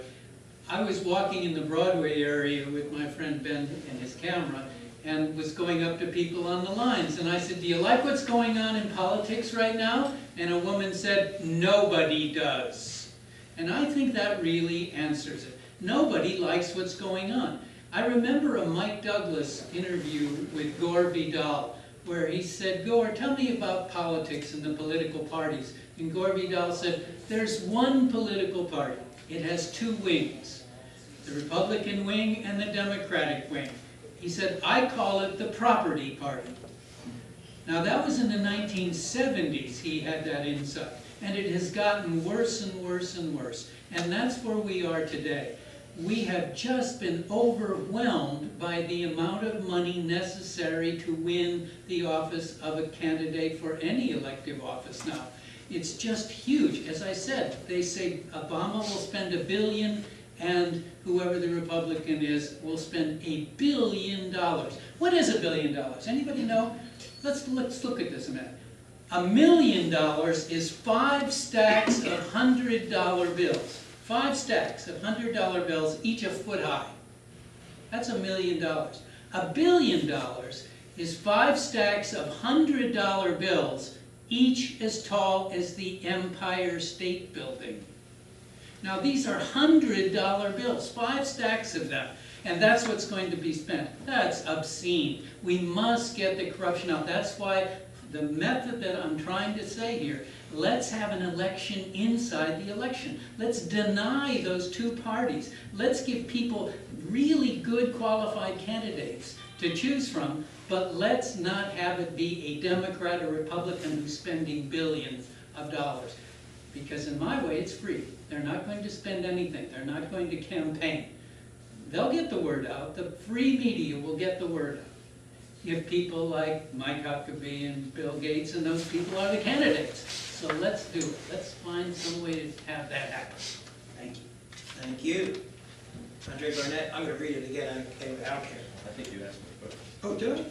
I was walking in the Broadway area with my friend Ben and his camera, and was going up to people on the lines. And I said, do you like what's going on in politics right now? And a woman said, nobody does. And I think that really answers it. Nobody likes what's going on. I remember a Mike Douglas interview with Gore Vidal, where he said, Gore, tell me about politics and the political parties. And Gore Vidal said, there's one political party. It has two wings, the Republican wing and the Democratic wing. He said, I call it the property party. Now that was in the 1970s he had that insight. And it has gotten worse and worse and worse. And that's where we are today. We have just been overwhelmed by the amount of money necessary to win the office of a candidate for any elective office now. It's just huge. As I said, they say Obama will spend $1 billion and whoever the Republican is will spend $1 billion. What is $1 billion? Anybody know? Let's look at this a minute. $1 million is 5 stacks of $100 bills. 5 stacks of $100 bills, each a foot high. That's $1 million. $1 billion is 5 stacks of $100 bills, each as tall as the Empire State Building. Now these are $100 bills, 5 stacks of them, and that's what's going to be spent. That's obscene. We must get the corruption out. That's why the method that I'm trying to say here, let's have an election inside the election. Let's deny those two parties. Let's give people really good qualified candidates to choose from, but let's not have it be a Democrat or Republican who's spending billions of dollars. Because in my way, it's free. They're not going to spend anything. They're not going to campaign. They'll get the word out. The free media will get the word out. If people like Mike Huckabee and Bill Gates and those people are the candidates. So let's do it. Let's find some way to have that happen. Thank you. Thank you. Andre Barnett, I'm going to read it again. I don't care. I think you asked me first. Oh, did I?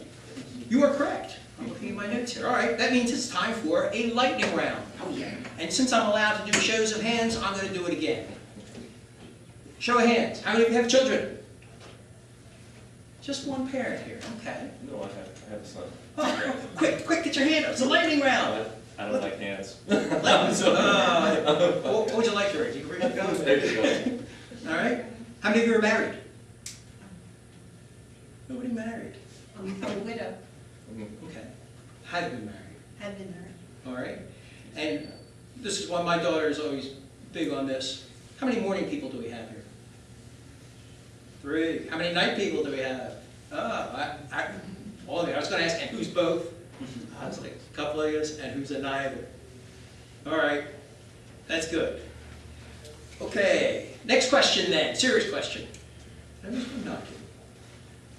You are correct. I'm looking at my notes here. All right, that means it's time for a lightning round. Oh, yeah. And since I'm allowed to do shows of hands, I'm going to do it again. Show of hands. How many of you have children? Just one parent here. Okay. No, I have a son. Oh, quick, get your hand up. It's a lightning round. I don't like hands. What would you like to read? You can read it. There you go. All right. How many of you are married? Nobody married. I'm a widow. Okay. Have been married. Had been married. All right. And this is why my daughter is always big on this. How many morning people do we have here? 3. How many night people do we have? All of you. I was going to ask, and who's both? I was like, a couple of us, and who's a neither? All right. That's good. Okay. Next question then, serious question. I'm not kidding.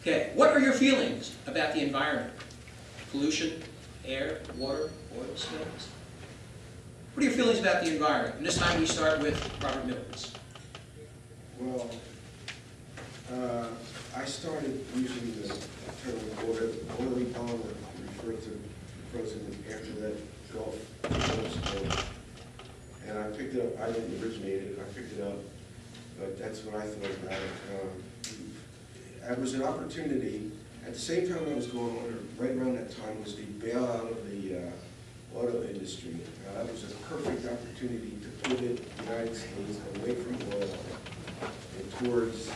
Okay, what are your feelings about the environment? Pollution, air, water, oil spills? What are your feelings about the environment? And this time we start with Robert Millens. Well, I started using the term oily bomber to refer to the president after that Gulf spill. And I picked it up, I didn't originate it, I picked it up, but that's what I thought about it. It was an opportunity, at the same time I was going on, right around that time was the bailout of the auto industry. That was a perfect opportunity to pivot the United States away from oil and towards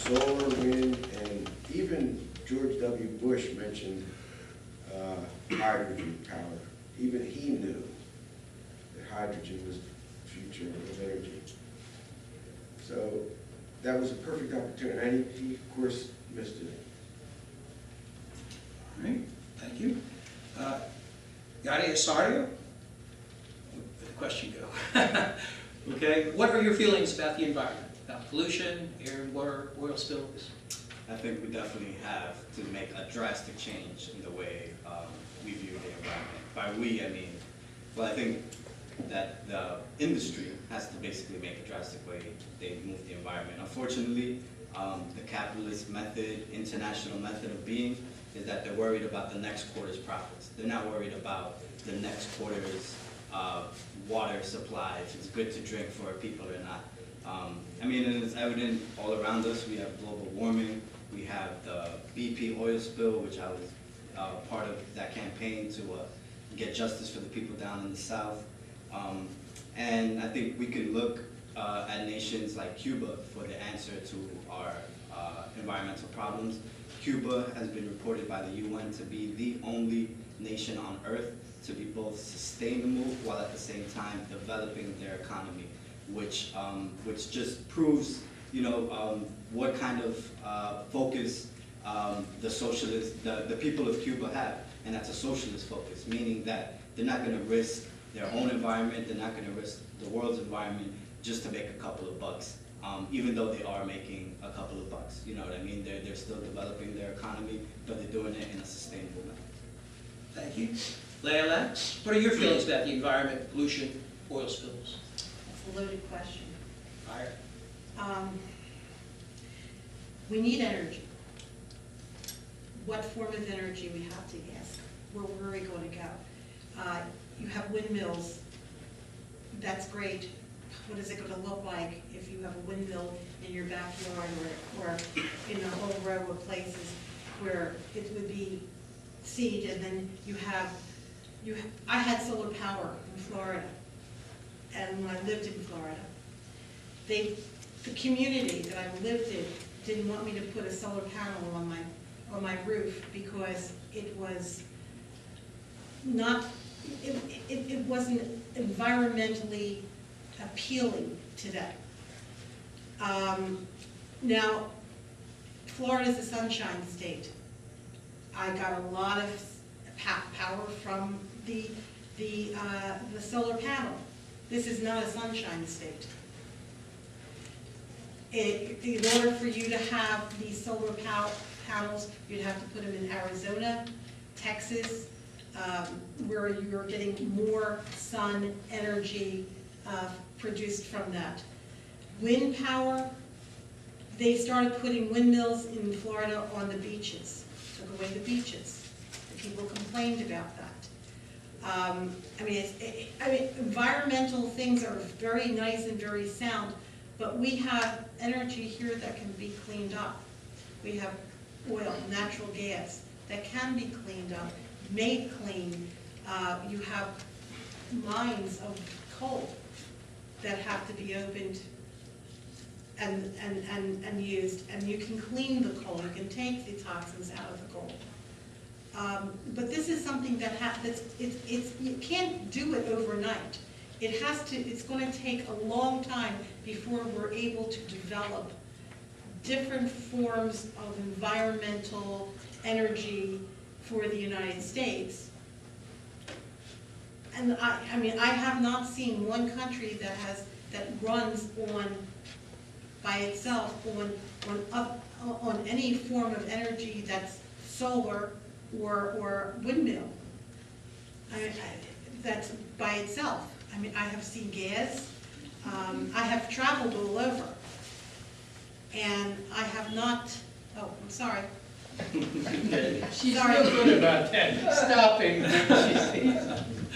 solar, wind, and even George W. Bush mentioned hydrogen power. Even he knew that hydrogen was the future of energy. So that was a perfect opportunity, and he of course, missed it. All right, thank you. Yadi Asario? Where'd the question go? Okay, what are your feelings about the environment? About pollution, air and water, oil spills? I think we definitely have to make a drastic change in the way we view the environment. By we, I mean, well, I think that the industry has to basically make a drastic way they move the environment. Unfortunately, the capitalist method, international method of being, is that they're worried about the next quarter's profits. They're not worried about the next quarter's water supply, if it's good to drink for people or not. I mean, and it's evident all around us. We have global warming. We have the BP oil spill, which I was part of that campaign to get justice for the people down in the South. And I think we can look at nations like Cuba for the answer to our environmental problems. Cuba has been reported by the UN to be the only nation on earth to be both sustainable while at the same time developing their economy, which just proves, you know, what kind of focus the people of Cuba have, and that's a socialist focus, meaning that they're not going to risk their own environment, they're not going to risk the world's environment just to make a couple of bucks, even though they are making a couple of bucks. You know what I mean? They're still developing their economy, but they're doing it in a sustainable manner. Thank you. Leila, what are your feelings about the environment, pollution, oil spills? That's a loaded question. Fire. We need energy. What form of energy, we have to ask. Where are we going to go? You have windmills. That's great. What is it going to look like if you have a windmill in your backyard or in a whole row of places where it would be seed, and then I had solar power in Florida, and when I lived in Florida, the community that I lived in didn't want me to put a solar panel on my roof because it was not, it wasn't environmentally appealing to them. Now, Florida's a sunshine state. I got a lot of power from the solar panel. This is not a sunshine state. In order for you to have these solar panels, you'd have to put them in Arizona, Texas, where you're getting more sun energy produced from that. Wind power, they started putting windmills in Florida on the beaches, took away the beaches. The people complained about that. I mean, environmental things are very nice and very sound, but we have energy here that can be cleaned up. We have oil, natural gas that can be cleaned up, made clean. You have mines of coal that have to be opened and used, and you can clean the coal. You can take the toxins out of the coal. But this is something that you can't do it overnight. It's going to take a long time before we're able to develop different forms of environmental energy for the United States. And I mean, I have not seen one country that has that runs by itself on any form of energy that's solar or windmill. That's by itself. I mean, I have seen gas. I have traveled all over, and I have not. Oh, I'm sorry. She's Sorry. real good about that, stopping when she sees something.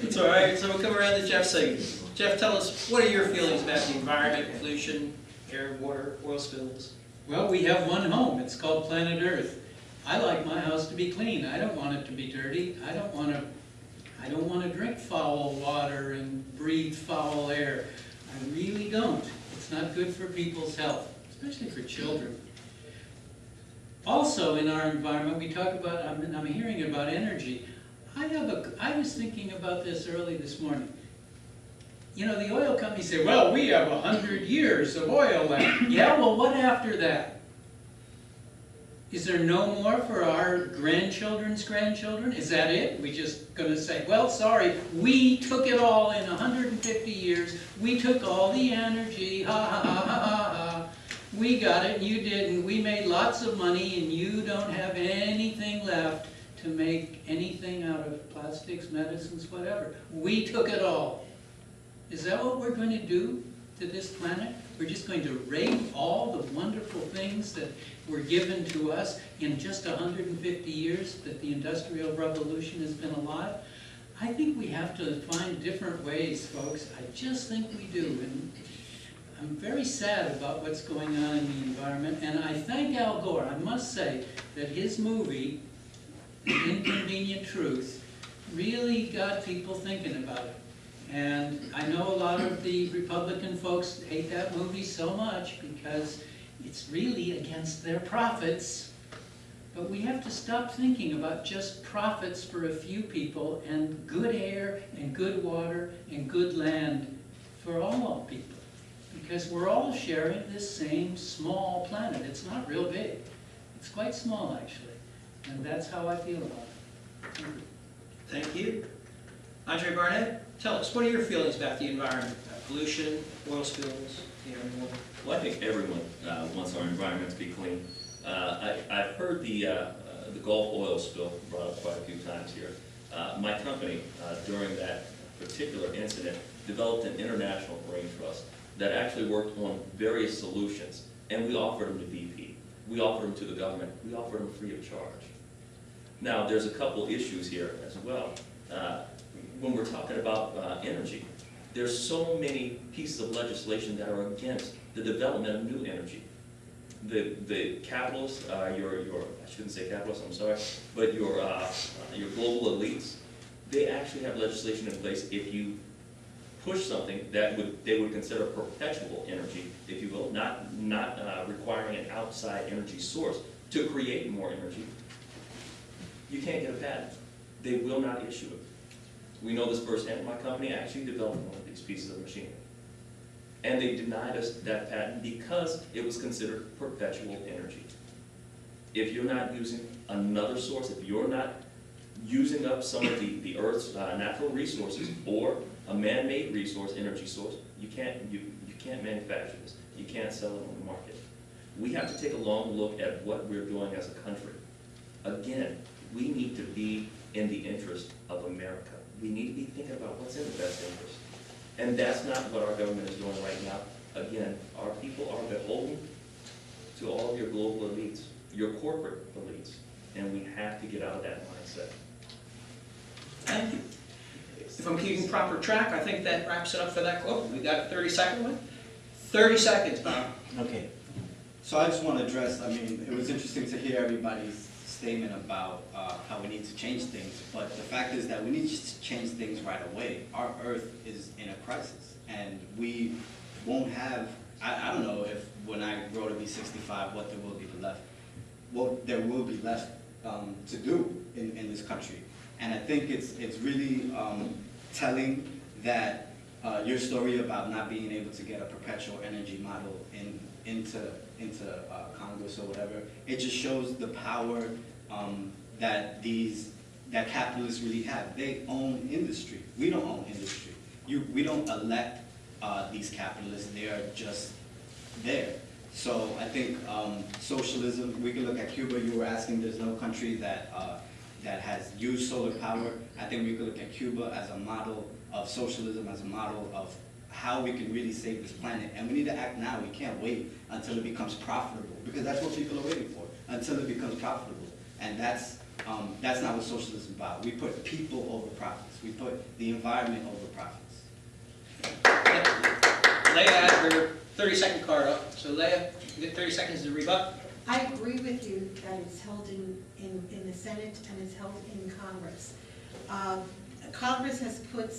It's all right, so we'll come around to Jeff Siggins. Jeff, tell us, what are your feelings about the environment, pollution, air, water, oil spills? Well, we have one home, it's called Planet Earth. I like my house to be clean, I don't want it to be dirty, I don't want to drink foul water and breathe foul air. I really don't. It's not good for people's health, especially for children. Also, in our environment, we talk about, I'm hearing about energy. I was thinking about this early this morning. You know, the oil companies say, well, we have 100 years of oil left. Yeah, well, what after that? Is there no more for our grandchildren's grandchildren? Is that it? We just going to say, well, sorry, we took it all in 150 years. We took all the energy, ha ha ha ha ha ha. We got it and you didn't. We made lots of money and you don't have anything left to make anything out of plastics, medicines, whatever. We took it all. Is that what we're going to do to this planet? We're just going to rape all the wonderful things that were given to us in just 150 years that the Industrial Revolution has been alive? I think we have to find different ways, folks. I just think we do. And I'm very sad about what's going on in the environment. And I thank Al Gore. I must say that his movie, The Inconvenient Truth, really got people thinking about it. And I know a lot of the Republican folks hate that movie so much because it's really against their profits. But we have to stop thinking about just profits for a few people and good air and good water and good land for all people. Because we're all sharing this same small planet. It's not real big. It's quite small, actually. And that's how I feel about it. Thank you. Andre Barnett, tell us, what are your feelings about the environment, pollution, oil spills, air and water? Well, I think everyone wants our environment to be clean. I've heard the Gulf oil spill brought up quite a few times here. My company, during that particular incident, developed an international brain trust that actually worked on various solutions, and we offered them to BP. We offered them to the government. We offered them free of charge. Now, there's a couple issues here as well. When we're talking about energy, there's so many pieces of legislation that are against the development of new energy. The capitalists, I shouldn't say capitalists, I'm sorry, but your global elites, they actually have legislation in place if you push something that they would consider perpetual energy, if you will, not requiring an outside energy source to create more energy. You can't get a patent. They will not issue it. We know this firsthand. My company actually developed one of these pieces of machinery. And they denied us that patent because it was considered perpetual energy. If you're not using another source, if you're not using up some of the Earth's natural resources or a man-made resource, energy source, you can't manufacture this. You can't sell it on the market. We have to take a long look at what we're doing as a country. Again, we need to be in the interest of America. We need to be thinking about what's in the best interest. And that's not what our government is doing right now. Again, our people are beholden to all of your global elites, your corporate elites, and we have to get out of that mindset. Thank you. If I'm keeping proper track, I think that wraps it up for that quote. We got a 30-second one? 30 seconds, Bob. Okay. So I just want to address, I mean, it was interesting to hear everybody's statement about how we need to change things, but the fact is that we need to change things right away. Our Earth is in a crisis, and we won't have, I don't know if when I grow to be 65, what there will be left. What there will be left to do in this country. And I think it's really telling that your story about not being able to get a perpetual energy model into Congress or whatever, it just shows the power that capitalists really have. They own industry. We don't own industry. We don't elect these capitalists. They are just there. So I think socialism, we can look at Cuba. You were asking, there's no country that has used solar power. I think we could look at Cuba as a model of socialism, as a model of how we can really save this planet. And we need to act now. We can't wait until it becomes profitable, because that's what people are waiting for, until it becomes profitable. And that's not what socialism is about. We put people over profits. We put the environment over profits. Leah has her 30-second card up. So Leah, you get 30 seconds to rebut. I agree with you that it's held in the Senate and it's held in Congress. Congress has put,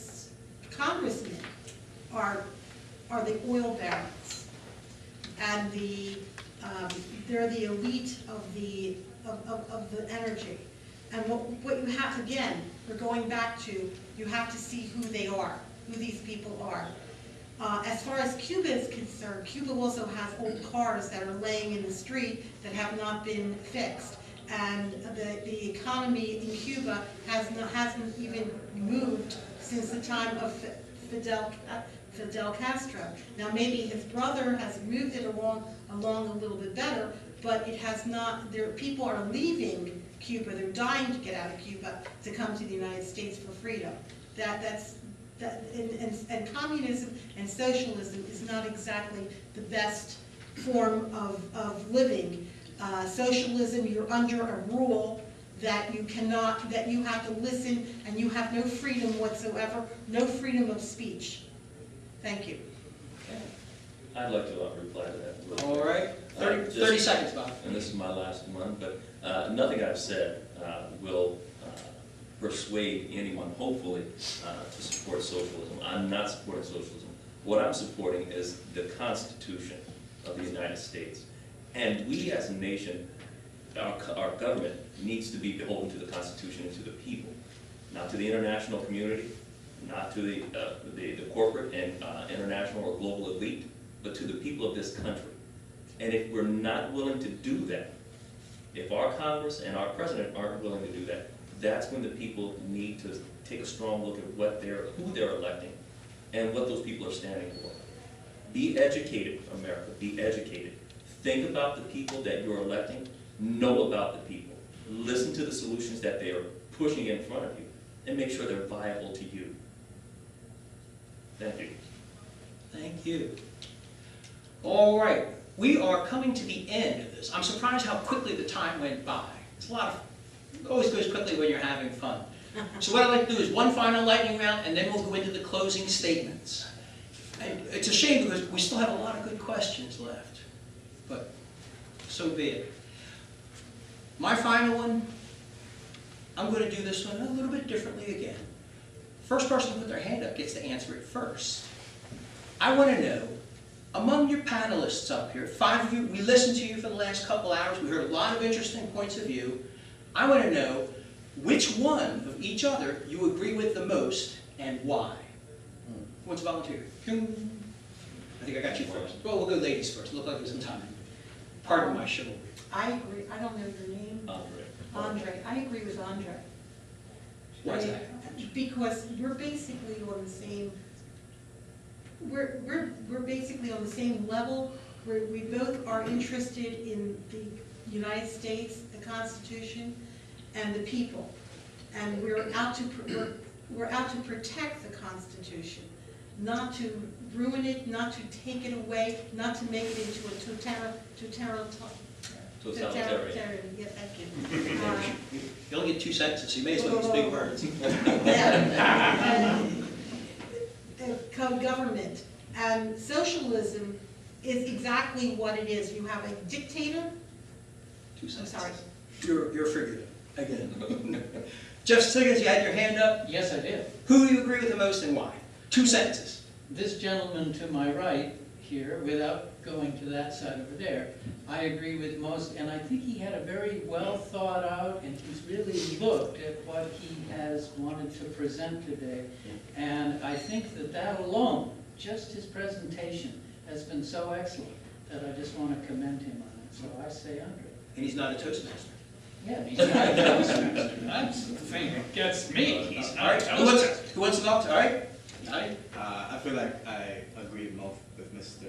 congressmen are the oil barons, and they're the elite of the energy. And what you have, again, we're going back to, you have to see who they are, who these people are. As far as Cuba is concerned, Cuba also has old cars that are laying in the street that have not been fixed. And the economy in Cuba hasn't even moved since the time of Fidel Castro. Now maybe his brother has moved it along a little bit better, but it has not. People are leaving Cuba. They're dying to get out of Cuba to come to the United States for freedom. And communism and socialism is not exactly the best form of living. Socialism, you're under a rule that you cannot, that you have to listen, and you have no freedom whatsoever, no freedom of speech. Thank you. I'd like to reply to that. Real quick. All right, 30 seconds, Bob. And this is my last one, but nothing I've said will persuade anyone, hopefully, to support socialism. I'm not supporting socialism. What I'm supporting is the Constitution of the United States. And we as a nation, our government needs to be beholden to the Constitution and to the people, not to the international community, not to the corporate and international or global elite, but to the people of this country. And if we're not willing to do that, if our Congress and our President aren't willing to do that, that's when the people need to take a strong look at who they're electing and what those people are standing for. Be educated, America, be educated. Think about the people that you're electing, know about the people, listen to the solutions that they are pushing in front of you, and make sure they're viable to you. Thank you. Thank you. All right, we are coming to the end of this. I'm surprised how quickly the time went by. It's a lot of, it always goes quickly when you're having fun. So what I'd like to do is one final lightning round, and then we'll go into the closing statements. And it's a shame because we still have a lot of good questions left, but so be it. My final one, I'm going to do this one a little bit differently again. First person to put their hand up gets to answer it first. I want to know, among your panelists up here, 5 of you, we listened to you for the last couple hours, we heard a lot of interesting points of view. I want to know which one of each other you agree with the most and why. Who wants to volunteer? I think I got you first. Well, we'll go ladies first. Look like there's some time. Pardon my chivalry. I agree. I don't know your name. Andre. I agree with Andre. Why is that? Because we're basically on the same. We're basically on the same level. We both are interested in the United States, the Constitution, and the people, and we're out to protect the Constitution, not to ruin it, not to take it away, not to make it into a totalitarian. Yeah, thank you. You only get 2 sentences, so you may as well use big words. Co-government. And socialism is exactly what it is. You have a dictator. 2 sentences. I'm sorry. You're forgiven. Again. Jeff Siggins, you had your hand up. Yes, I did. Who do you agree with the most and why? 2 sentences. This gentleman to my right here, without going to that side over there, I agree with most, and I think he had a very well thought out, and he's really looked at what he has wanted to present today. And I think that alone, just his presentation, has been so excellent that I just want to commend him on it. So I say Andre. And he's not a Toastmaster. Yeah, he's not a Toastmaster. That's the thing that gets me. He's All not right, a who Toastmaster. wants to go? All right. Aye. I feel like I agree more with Mr.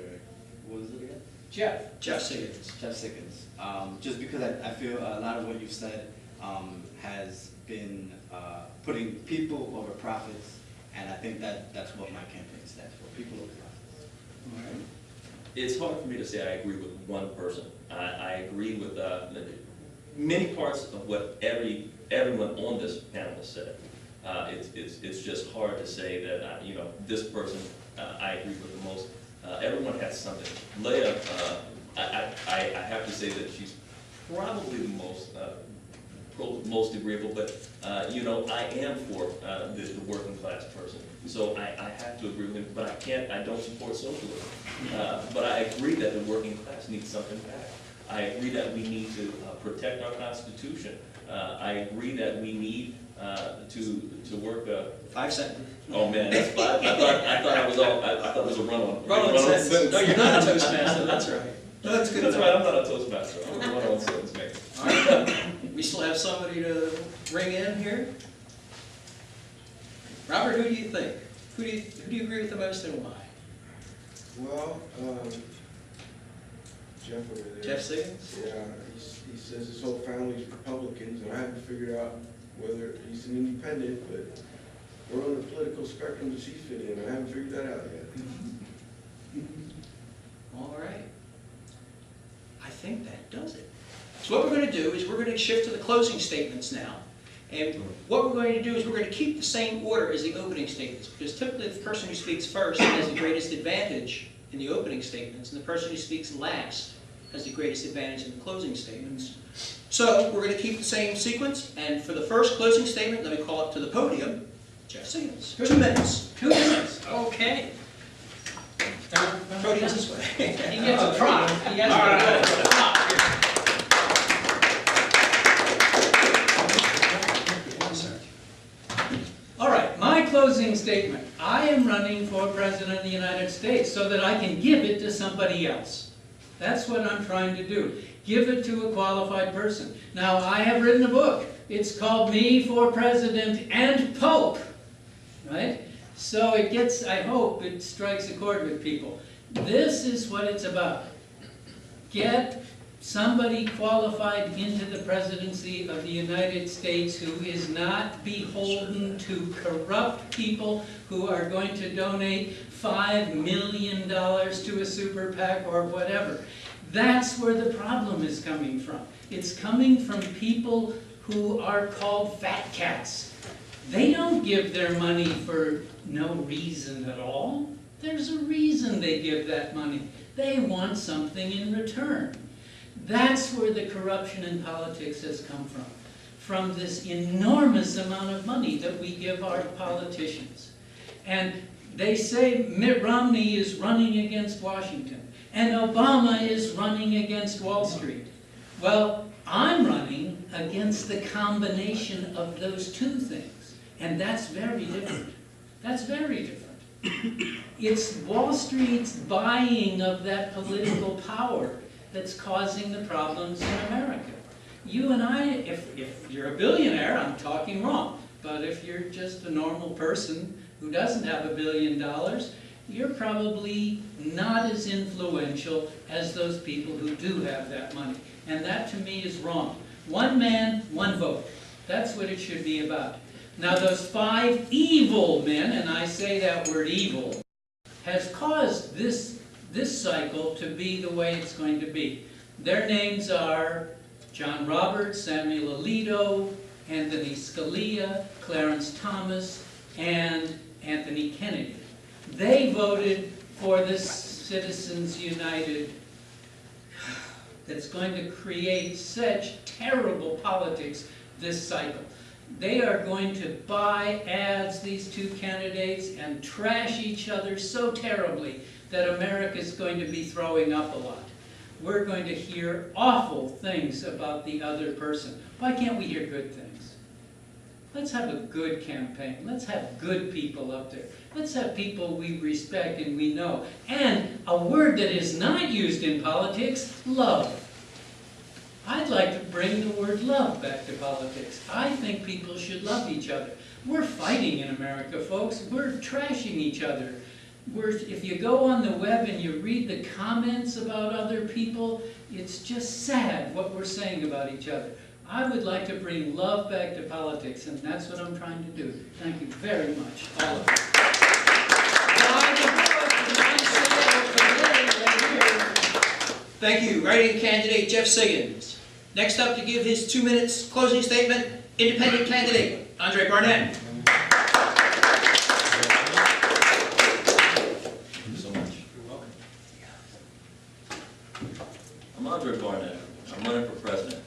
What was it again? Jeff? Jeff Siggins. Jeff Sickens. Just because I feel a lot of what you've said has been putting people over profits, and I think that's what my campaign stands for, people over profits. All right. It's hard for me to say I agree with one person. I agree with many parts of what everyone on this panel has said. It's just hard to say that this person I agree with the most. Everyone has something. Leah, I have to say that she's probably the most agreeable, but I am for the working class person. So I have to agree with him, but I don't support socialism. But I agree that the working class needs something back. I agree that we need to protect our Constitution. I agree that we need to work. 5 cents. Oh man, that's 5. I thought it was a run-on. Run-on sentence. No, you're not a Toastmaster, that's right. No, that's good. That's right, I'm not a Toastmaster. I'm a run-on sentence maker. All right. We still have somebody to bring in here. Robert, who do you think? Who do you agree with the most and why? Well, Jeff over there. Jeff Siggins? Yeah, he says his whole family's Republicans, and I haven't figured out whether he's an independent, but we're on the political spectrum does he fit in? I haven't figured that out yet. All right. I think that does it. So what we're going to do is we're going to shift to the closing statements now. And what we're going to do is we're going to keep the same order as the opening statements, because typically the person who speaks first has the greatest advantage in the opening statements, and the person who speaks last has the greatest advantage in the closing statements. So we're going to keep the same sequence, and for the first closing statement, let me call up to the podium Jeff Siggins. 2 minutes. 2 minutes, okay. Podium's this way. He gets a prop. He gets a prop. All right, my closing statement. I am running for President of the United States so that I can give it to somebody else. That's what I'm trying to do. Give it to a qualified person. Now, I have written a book. It's called Me for President and Pope. Right? So it gets, I hope it strikes a chord with people. This is what it's about. Get somebody qualified into the presidency of the United States who is not beholden to corrupt people who are going to donate $5 million to a super PAC or whatever. That's where the problem is coming from. It's coming from people who are called fat cats. They don't give their money for no reason at all. There's a reason they give that money. They want something in return. That's where the corruption in politics has come from this enormous amount of money that we give our politicians. And they say Mitt Romney is running against Washington, and Obama is running against Wall Street. Well, I'm running against the combination of those two things, and that's very different. That's very different. It's Wall Street's buying of that political power that's causing the problems in America. You and I, if you're a billionaire, I'm talking wrong. But if you're just a normal person who doesn't have $1 billion, you're probably not as influential as those people who do have that money. And that to me is wrong. One man, one vote. That's what it should be about. Now those 5 evil men, and I say that word evil, has caused this cycle to be the way it's going to be. Their names are John Roberts, Samuel Alito, Anthony Scalia, Clarence Thomas, and Anthony Kennedy. They voted for this Citizens United that's going to create such terrible politics this cycle. They are going to buy ads, these 2 candidates, and trash each other so terribly that America's going to be throwing up a lot. We're going to hear awful things about the other person. Why can't we hear good things? Let's have a good campaign. Let's have good people up there. Let's have people we respect and we know. And a word that is not used in politics, love. I'd like to bring the word love back to politics. I think people should love each other. We're fighting in America, folks. We're trashing each other. If you go on the web and you read the comments about other people, it's just sad what we're saying about each other. I would like to bring love back to politics, and that's what I'm trying to do. Thank you very much, all of you. Thank you. Writing candidate Jeff Siggins. Next up to give his 2 minutes closing statement, independent candidate Andre Barnett. Thank you so much. You're welcome. I'm Andre Barnett. I'm running for president.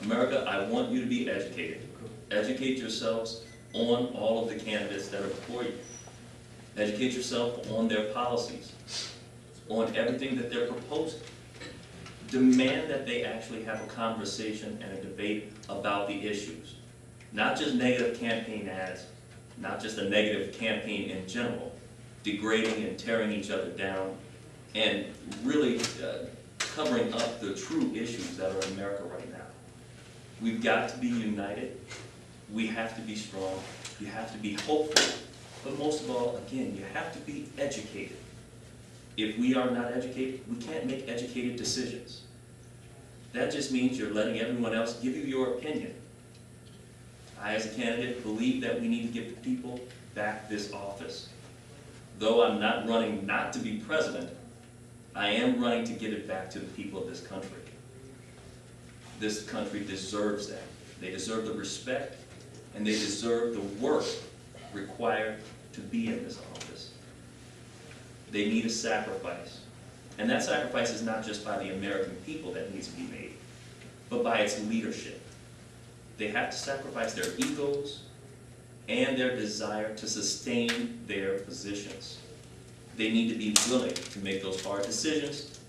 America, I want you to be educated. Educate yourselves on all of the candidates that are before you. Educate yourself on their policies, on everything that they're proposing. Demand that they actually have a conversation and a debate about the issues. Not just negative campaign ads, not just a negative campaign in general, degrading and tearing each other down, and really covering up the true issues that are in America right now. We've got to be united. We have to be strong. You have to be hopeful. But most of all, again, you have to be educated. If we are not educated, we can't make educated decisions. That just means you're letting everyone else give you your opinion. I, as a candidate, believe that we need to give the people back this office. Though I'm not running not to be president, I am running to give it back to the people of this country. This country deserves that. They deserve the respect, and they deserve the work required to be in this office. They need a sacrifice. And that sacrifice is not just by the American people that needs to be made, but by its leadership. They have to sacrifice their egos and their desire to sustain their positions. They need to be willing to make those hard decisions,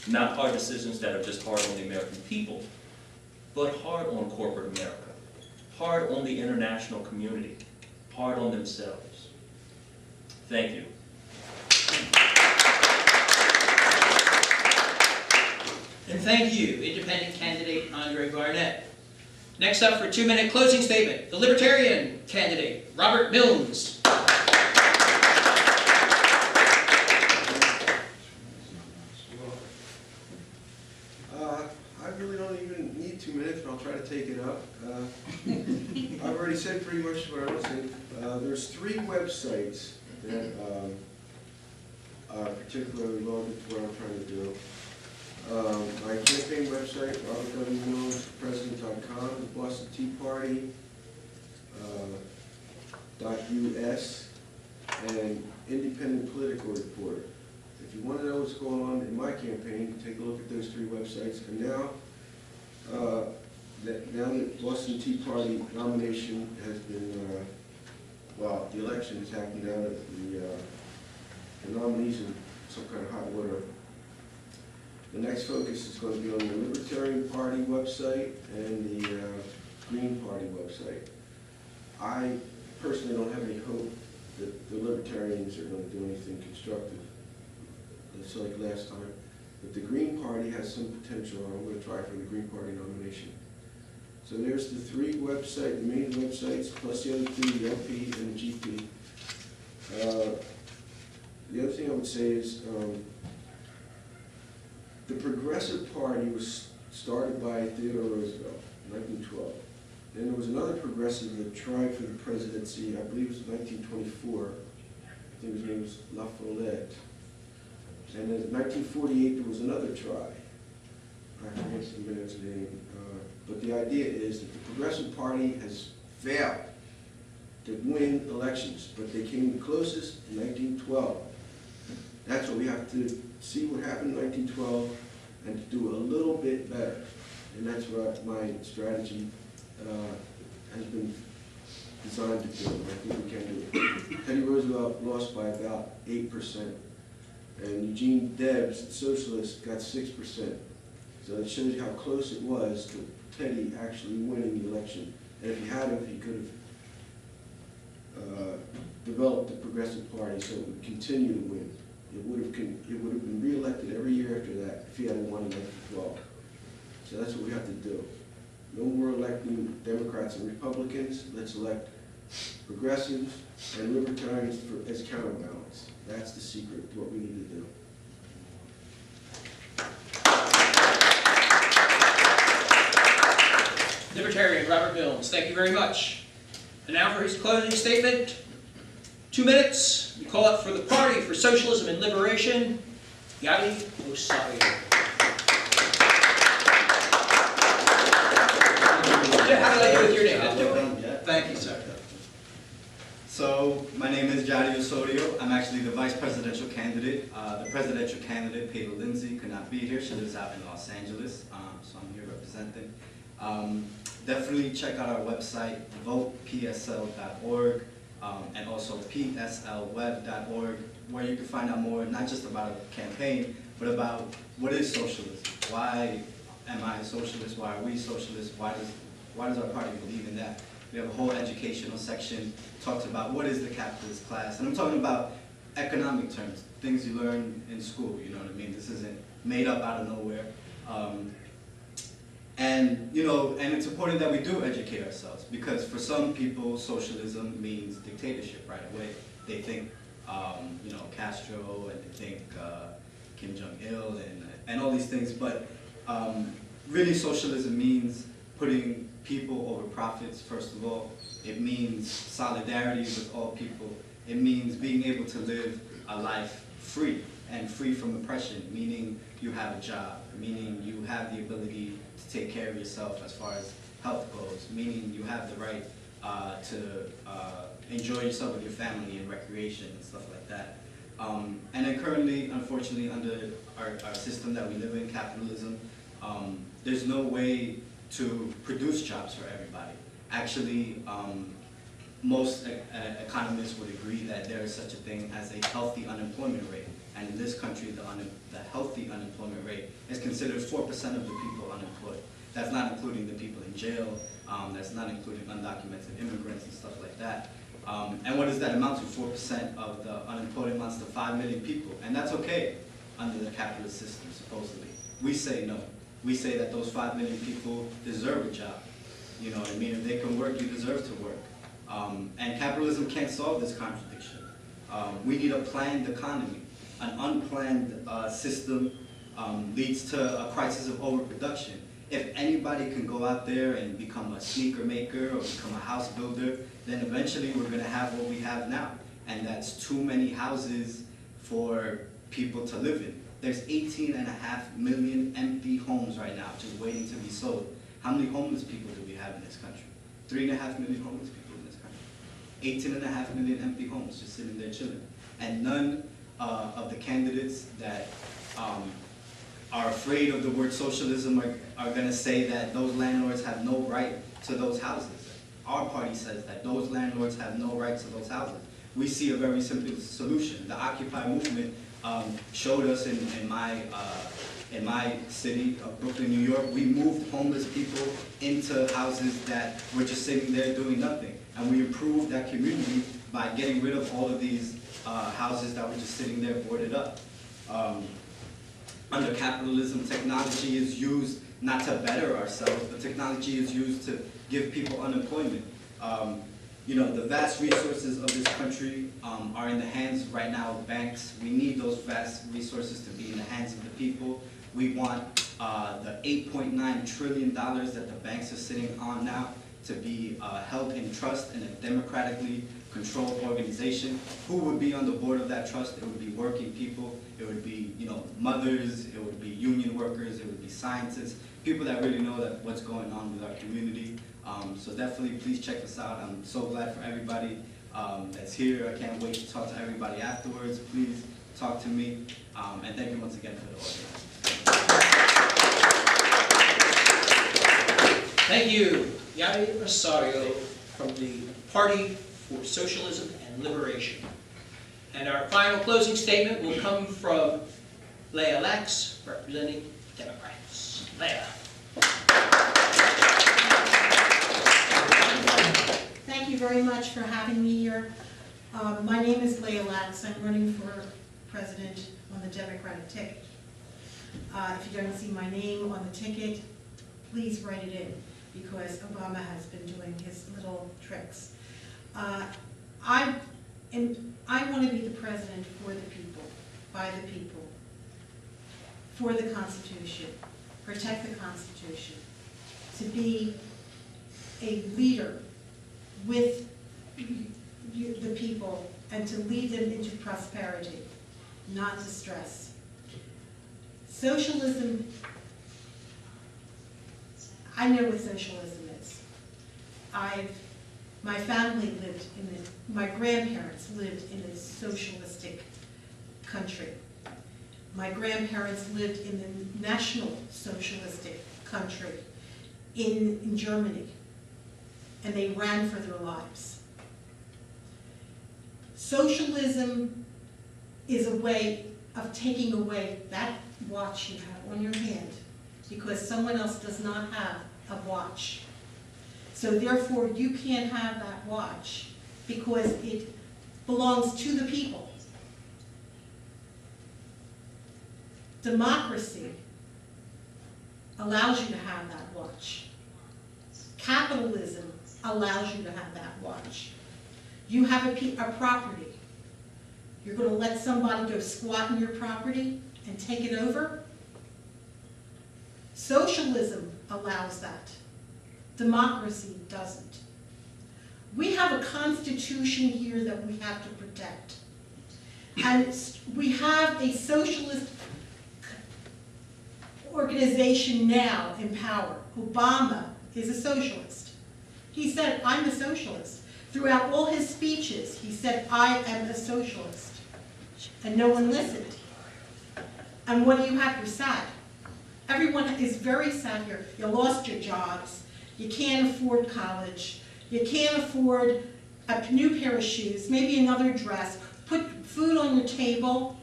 not hard decisions that are just hard on the American people, but hard on corporate America, hard on the international community, hard on themselves. Thank you. And thank you, independent candidate Andre Barnett. Next up for 2-minute closing statement, the Libertarian candidate Robert Milnes. I really don't even need 2 minutes, but I'll try to take it up. I've already said pretty much what I was saying. There's 3 websites that are particularly relevant to what I'm trying to do. My campaign website, robertwmilnespresident.com, the Boston Tea Party, .us, and Independent Political Report. If you want to know what's going on in my campaign, take a look at those 3 websites. And now that the Boston Tea Party nomination has been, well, the election is happening now that the nominees in some kind of hot water. The next focus is going to be on the Libertarian Party website and the Green Party website. I personally don't have any hope that the Libertarians are going to do anything constructive. It's like last time. But the Green Party has some potential, and I'm going to try for the Green Party nomination. So there's the 3 websites, the main websites, plus the other 2, the LP and the GP. The other thing I would say is the Progressive Party was started by Theodore Roosevelt in 1912. Then there was another progressive that tried for the presidency, I believe it was 1924. I think his name was La Follette. And in 1948 there was another try. I forget the man's name. But the idea is that the Progressive Party has failed to win elections, but they came the closest in 1912. That's what we have to see what happened in 1912 and to do a little bit better. And that's what my strategy has been designed to do. I think we can do it. Teddy Roosevelt lost by about 8%. And Eugene Debs, the socialist, got 6%. So it shows you how close it was to Teddy actually winning the election. And if he hadn't, he could have developed the Progressive Party so it would continue to win. It would have been re-elected every year after that if he hadn't won in 1912. So that's what we have to do. No more electing Democrats and Republicans. Let's elect progressives, and libertarians as counterbalance. That's the secret to what we need to do. Libertarian Robert Mills, thank you very much. And now for his closing statement. 2 minutes. We call it for the Party for Socialism and Liberation, Yadi Osario. How do I do with your name? Thank you, sir. So, my name is Jadi Osorio. I'm actually the vice presidential candidate. The presidential candidate, Peter Lindsay, could not be here. She lives out in Los Angeles, so I'm here representing. Definitely check out our website, votepsl.org, and also pslweb.org, where you can find out more, not just about a campaign, but about what is socialism. Why am I a socialist? Why are we socialists? Why does our party believe in that? We have a whole educational section, talks about what is the capitalist class. And I'm talking about economic terms, things you learn in school, you know what I mean? This isn't made up out of nowhere. And it's important that we do educate ourselves, because for some people, socialism means dictatorship right away. They think, Castro, and they think Kim Jong-il, and all these things. But really, socialism means putting people over profits, first of all. It means solidarity with all people. It means being able to live a life free, and free from oppression, meaning you have a job, meaning you have the ability to take care of yourself as far as health goes, meaning you have the right to enjoy yourself with your family and recreation and stuff like that. And then currently, unfortunately, under our system that we live in, capitalism, there's no way to produce jobs for everybody. Actually, most economists would agree that there is such a thing as a healthy unemployment rate. And in this country, the healthy unemployment rate is considered 4% of the people unemployed. That's not including the people in jail. That's not including undocumented immigrants and stuff like that. And what does that amount to? 4% of the unemployed amounts to 5 million people. And that's okay under the capitalist system, supposedly. We say no. We say that those 5 million people deserve a job. You know what I mean? If they can work, you deserve to work. And capitalism can't solve this contradiction. We need a planned economy. An unplanned system leads to a crisis of overproduction. If anybody can go out there and become a sneaker maker or become a house builder, then eventually we're going to have what we have now. And that's too many houses for people to live in. There's 18.5 million empty homes right now just waiting to be sold. How many homeless people do we have in this country? 3.5 million homeless people in this country. 18.5 million empty homes just sitting there chilling. And none of the candidates that are afraid of the word socialism are going to say that those landlords have no right to those houses. Our party says that those landlords have no right to those houses. We see a very simple solution. The Occupy movement showed us in my city of Brooklyn, New York. We moved homeless people into houses that were just sitting there doing nothing. And we improved that community by getting rid of all of these houses that were just sitting there boarded up. Under capitalism, technology is used not to better ourselves, but technology is used to give people unemployment. The vast resources of this country are in the hands right now of banks. We need those vast resources to be in the hands of the people. We want the $8.9 trillion that the banks are sitting on now to be held in trust in a democratically controlled organization. Who would be on the board of that trust? It would be working people. It would be, mothers. It would be union workers. It would be scientists, people that really know that what's going on with our community. So definitely, please check us out. I'm so glad for everybody that's here. I can't wait to talk to everybody afterwards. Please talk to me. And thank you once again for the audience. Thank you, Yadi Rosario from the Party for Socialism and Liberation. And our final closing statement will come from Leah Lax, representing Democrats. Leah. Thank you very much for having me here. My name is Leah Lax. I'm running for president on the Democratic ticket. If you don't see my name on the ticket, please write it in, because Obama has been doing his little tricks. I want to be the president for the people, by the people, for the Constitution, protect the Constitution, to be a leader with the people and to lead them into prosperity, not distress. Socialism, I know what socialism is. My family lived in this, my grandparents lived in a socialistic country. My grandparents lived in the National Socialistic country in Germany, and they ran for their lives. Socialism is a way of taking away that watch you have on your hand because someone else does not have a watch. So therefore, you can't have that watch because it belongs to the people. Democracy allows you to have that watch. Capitalism allows you to have that watch. You have a property. You're going to let somebody go squat in your property and take it over? Socialism allows that. Democracy doesn't. We have a constitution here that we have to protect. And we have a socialist organization now in power. Obama is a socialist. He said, I'm a socialist. Throughout all his speeches, he said, I am a socialist. And no one listened. And what do you have? You're sad. Everyone is very sad here. You lost your jobs. You can't afford college. You can't afford a new pair of shoes, maybe another dress. Put food on your table.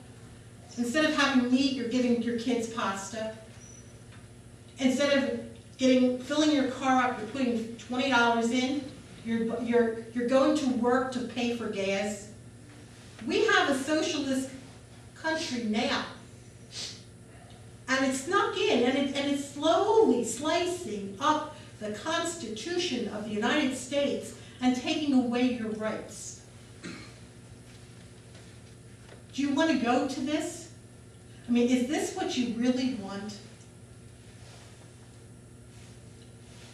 Instead of having meat, you're giving your kids pasta. Instead of filling your car up, you're putting $20 in. You're going to work to pay for gas. We have a socialist country now. And it's snuck in, and it's slowly slicing up the Constitution of the United States and taking away your rights. Do you want to go to this? I mean, is this what you really want?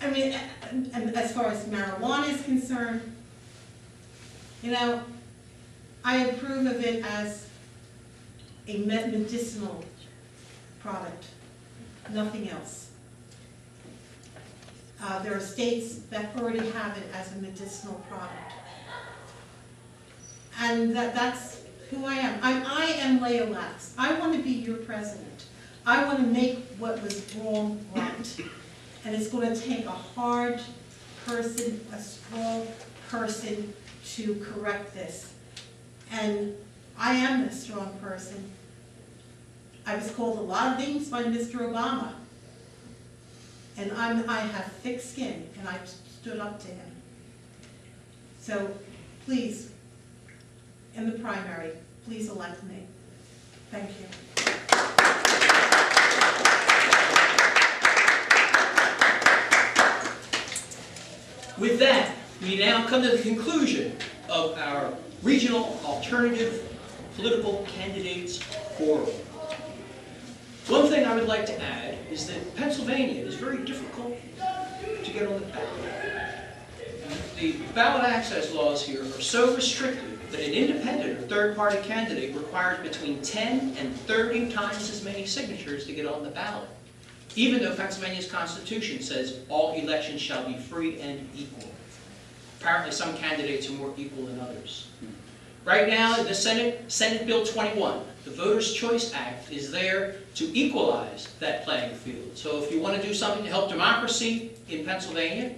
I mean, and as far as marijuana is concerned, you know, I approve of it as a medicinal product, nothing else. There are states that already have it as a medicinal product. And that's who I am. I am Leah Lax. I want to be your president. I want to make what was wrong right. And it's going to take a hard person, a strong person to correct this. And I am a strong person. I was called a lot of things by Mr. Obama. And I have thick skin, and I stood up to him. So please, in the primary, please elect me. Thank you. With that, we now come to the conclusion of our Regional Alternative Political Candidates Forum. One thing I would like to add is that Pennsylvania is very difficult to get on the ballot. The ballot access laws here are so restrictive that an independent or third-party candidate requires between 10 and 30 times as many signatures to get on the ballot, even though Pennsylvania's Constitution says all elections shall be free and equal. Apparently some candidates are more equal than others. Right now, in the Senate Bill 21, the Voters' Choice Act is there to equalize that playing field. So if you want to do something to help democracy in Pennsylvania,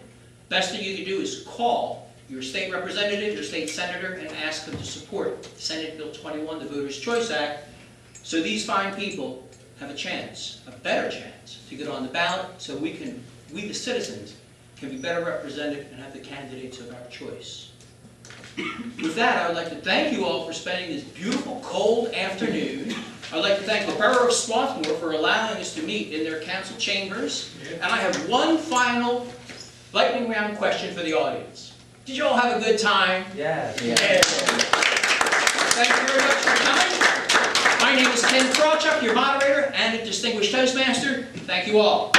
best thing you can do is call your state representative, your state senator, and ask them to support Senate Bill 21, the Voters' Choice Act, so these fine people have a chance, a better chance, to get on the ballot, so we, the citizens, can be better represented and have the candidates of our choice. With that, I would like to thank you all for spending this beautiful, cold afternoon. I'd like to thank the Borough of Swarthmore for allowing us to meet in their council chambers. And I have one final lightning round question for the audience. Did you all have a good time? Yes. Thank you very much for coming. My name is Ken Krawchuk, your moderator and a distinguished Toastmaster. Thank you all.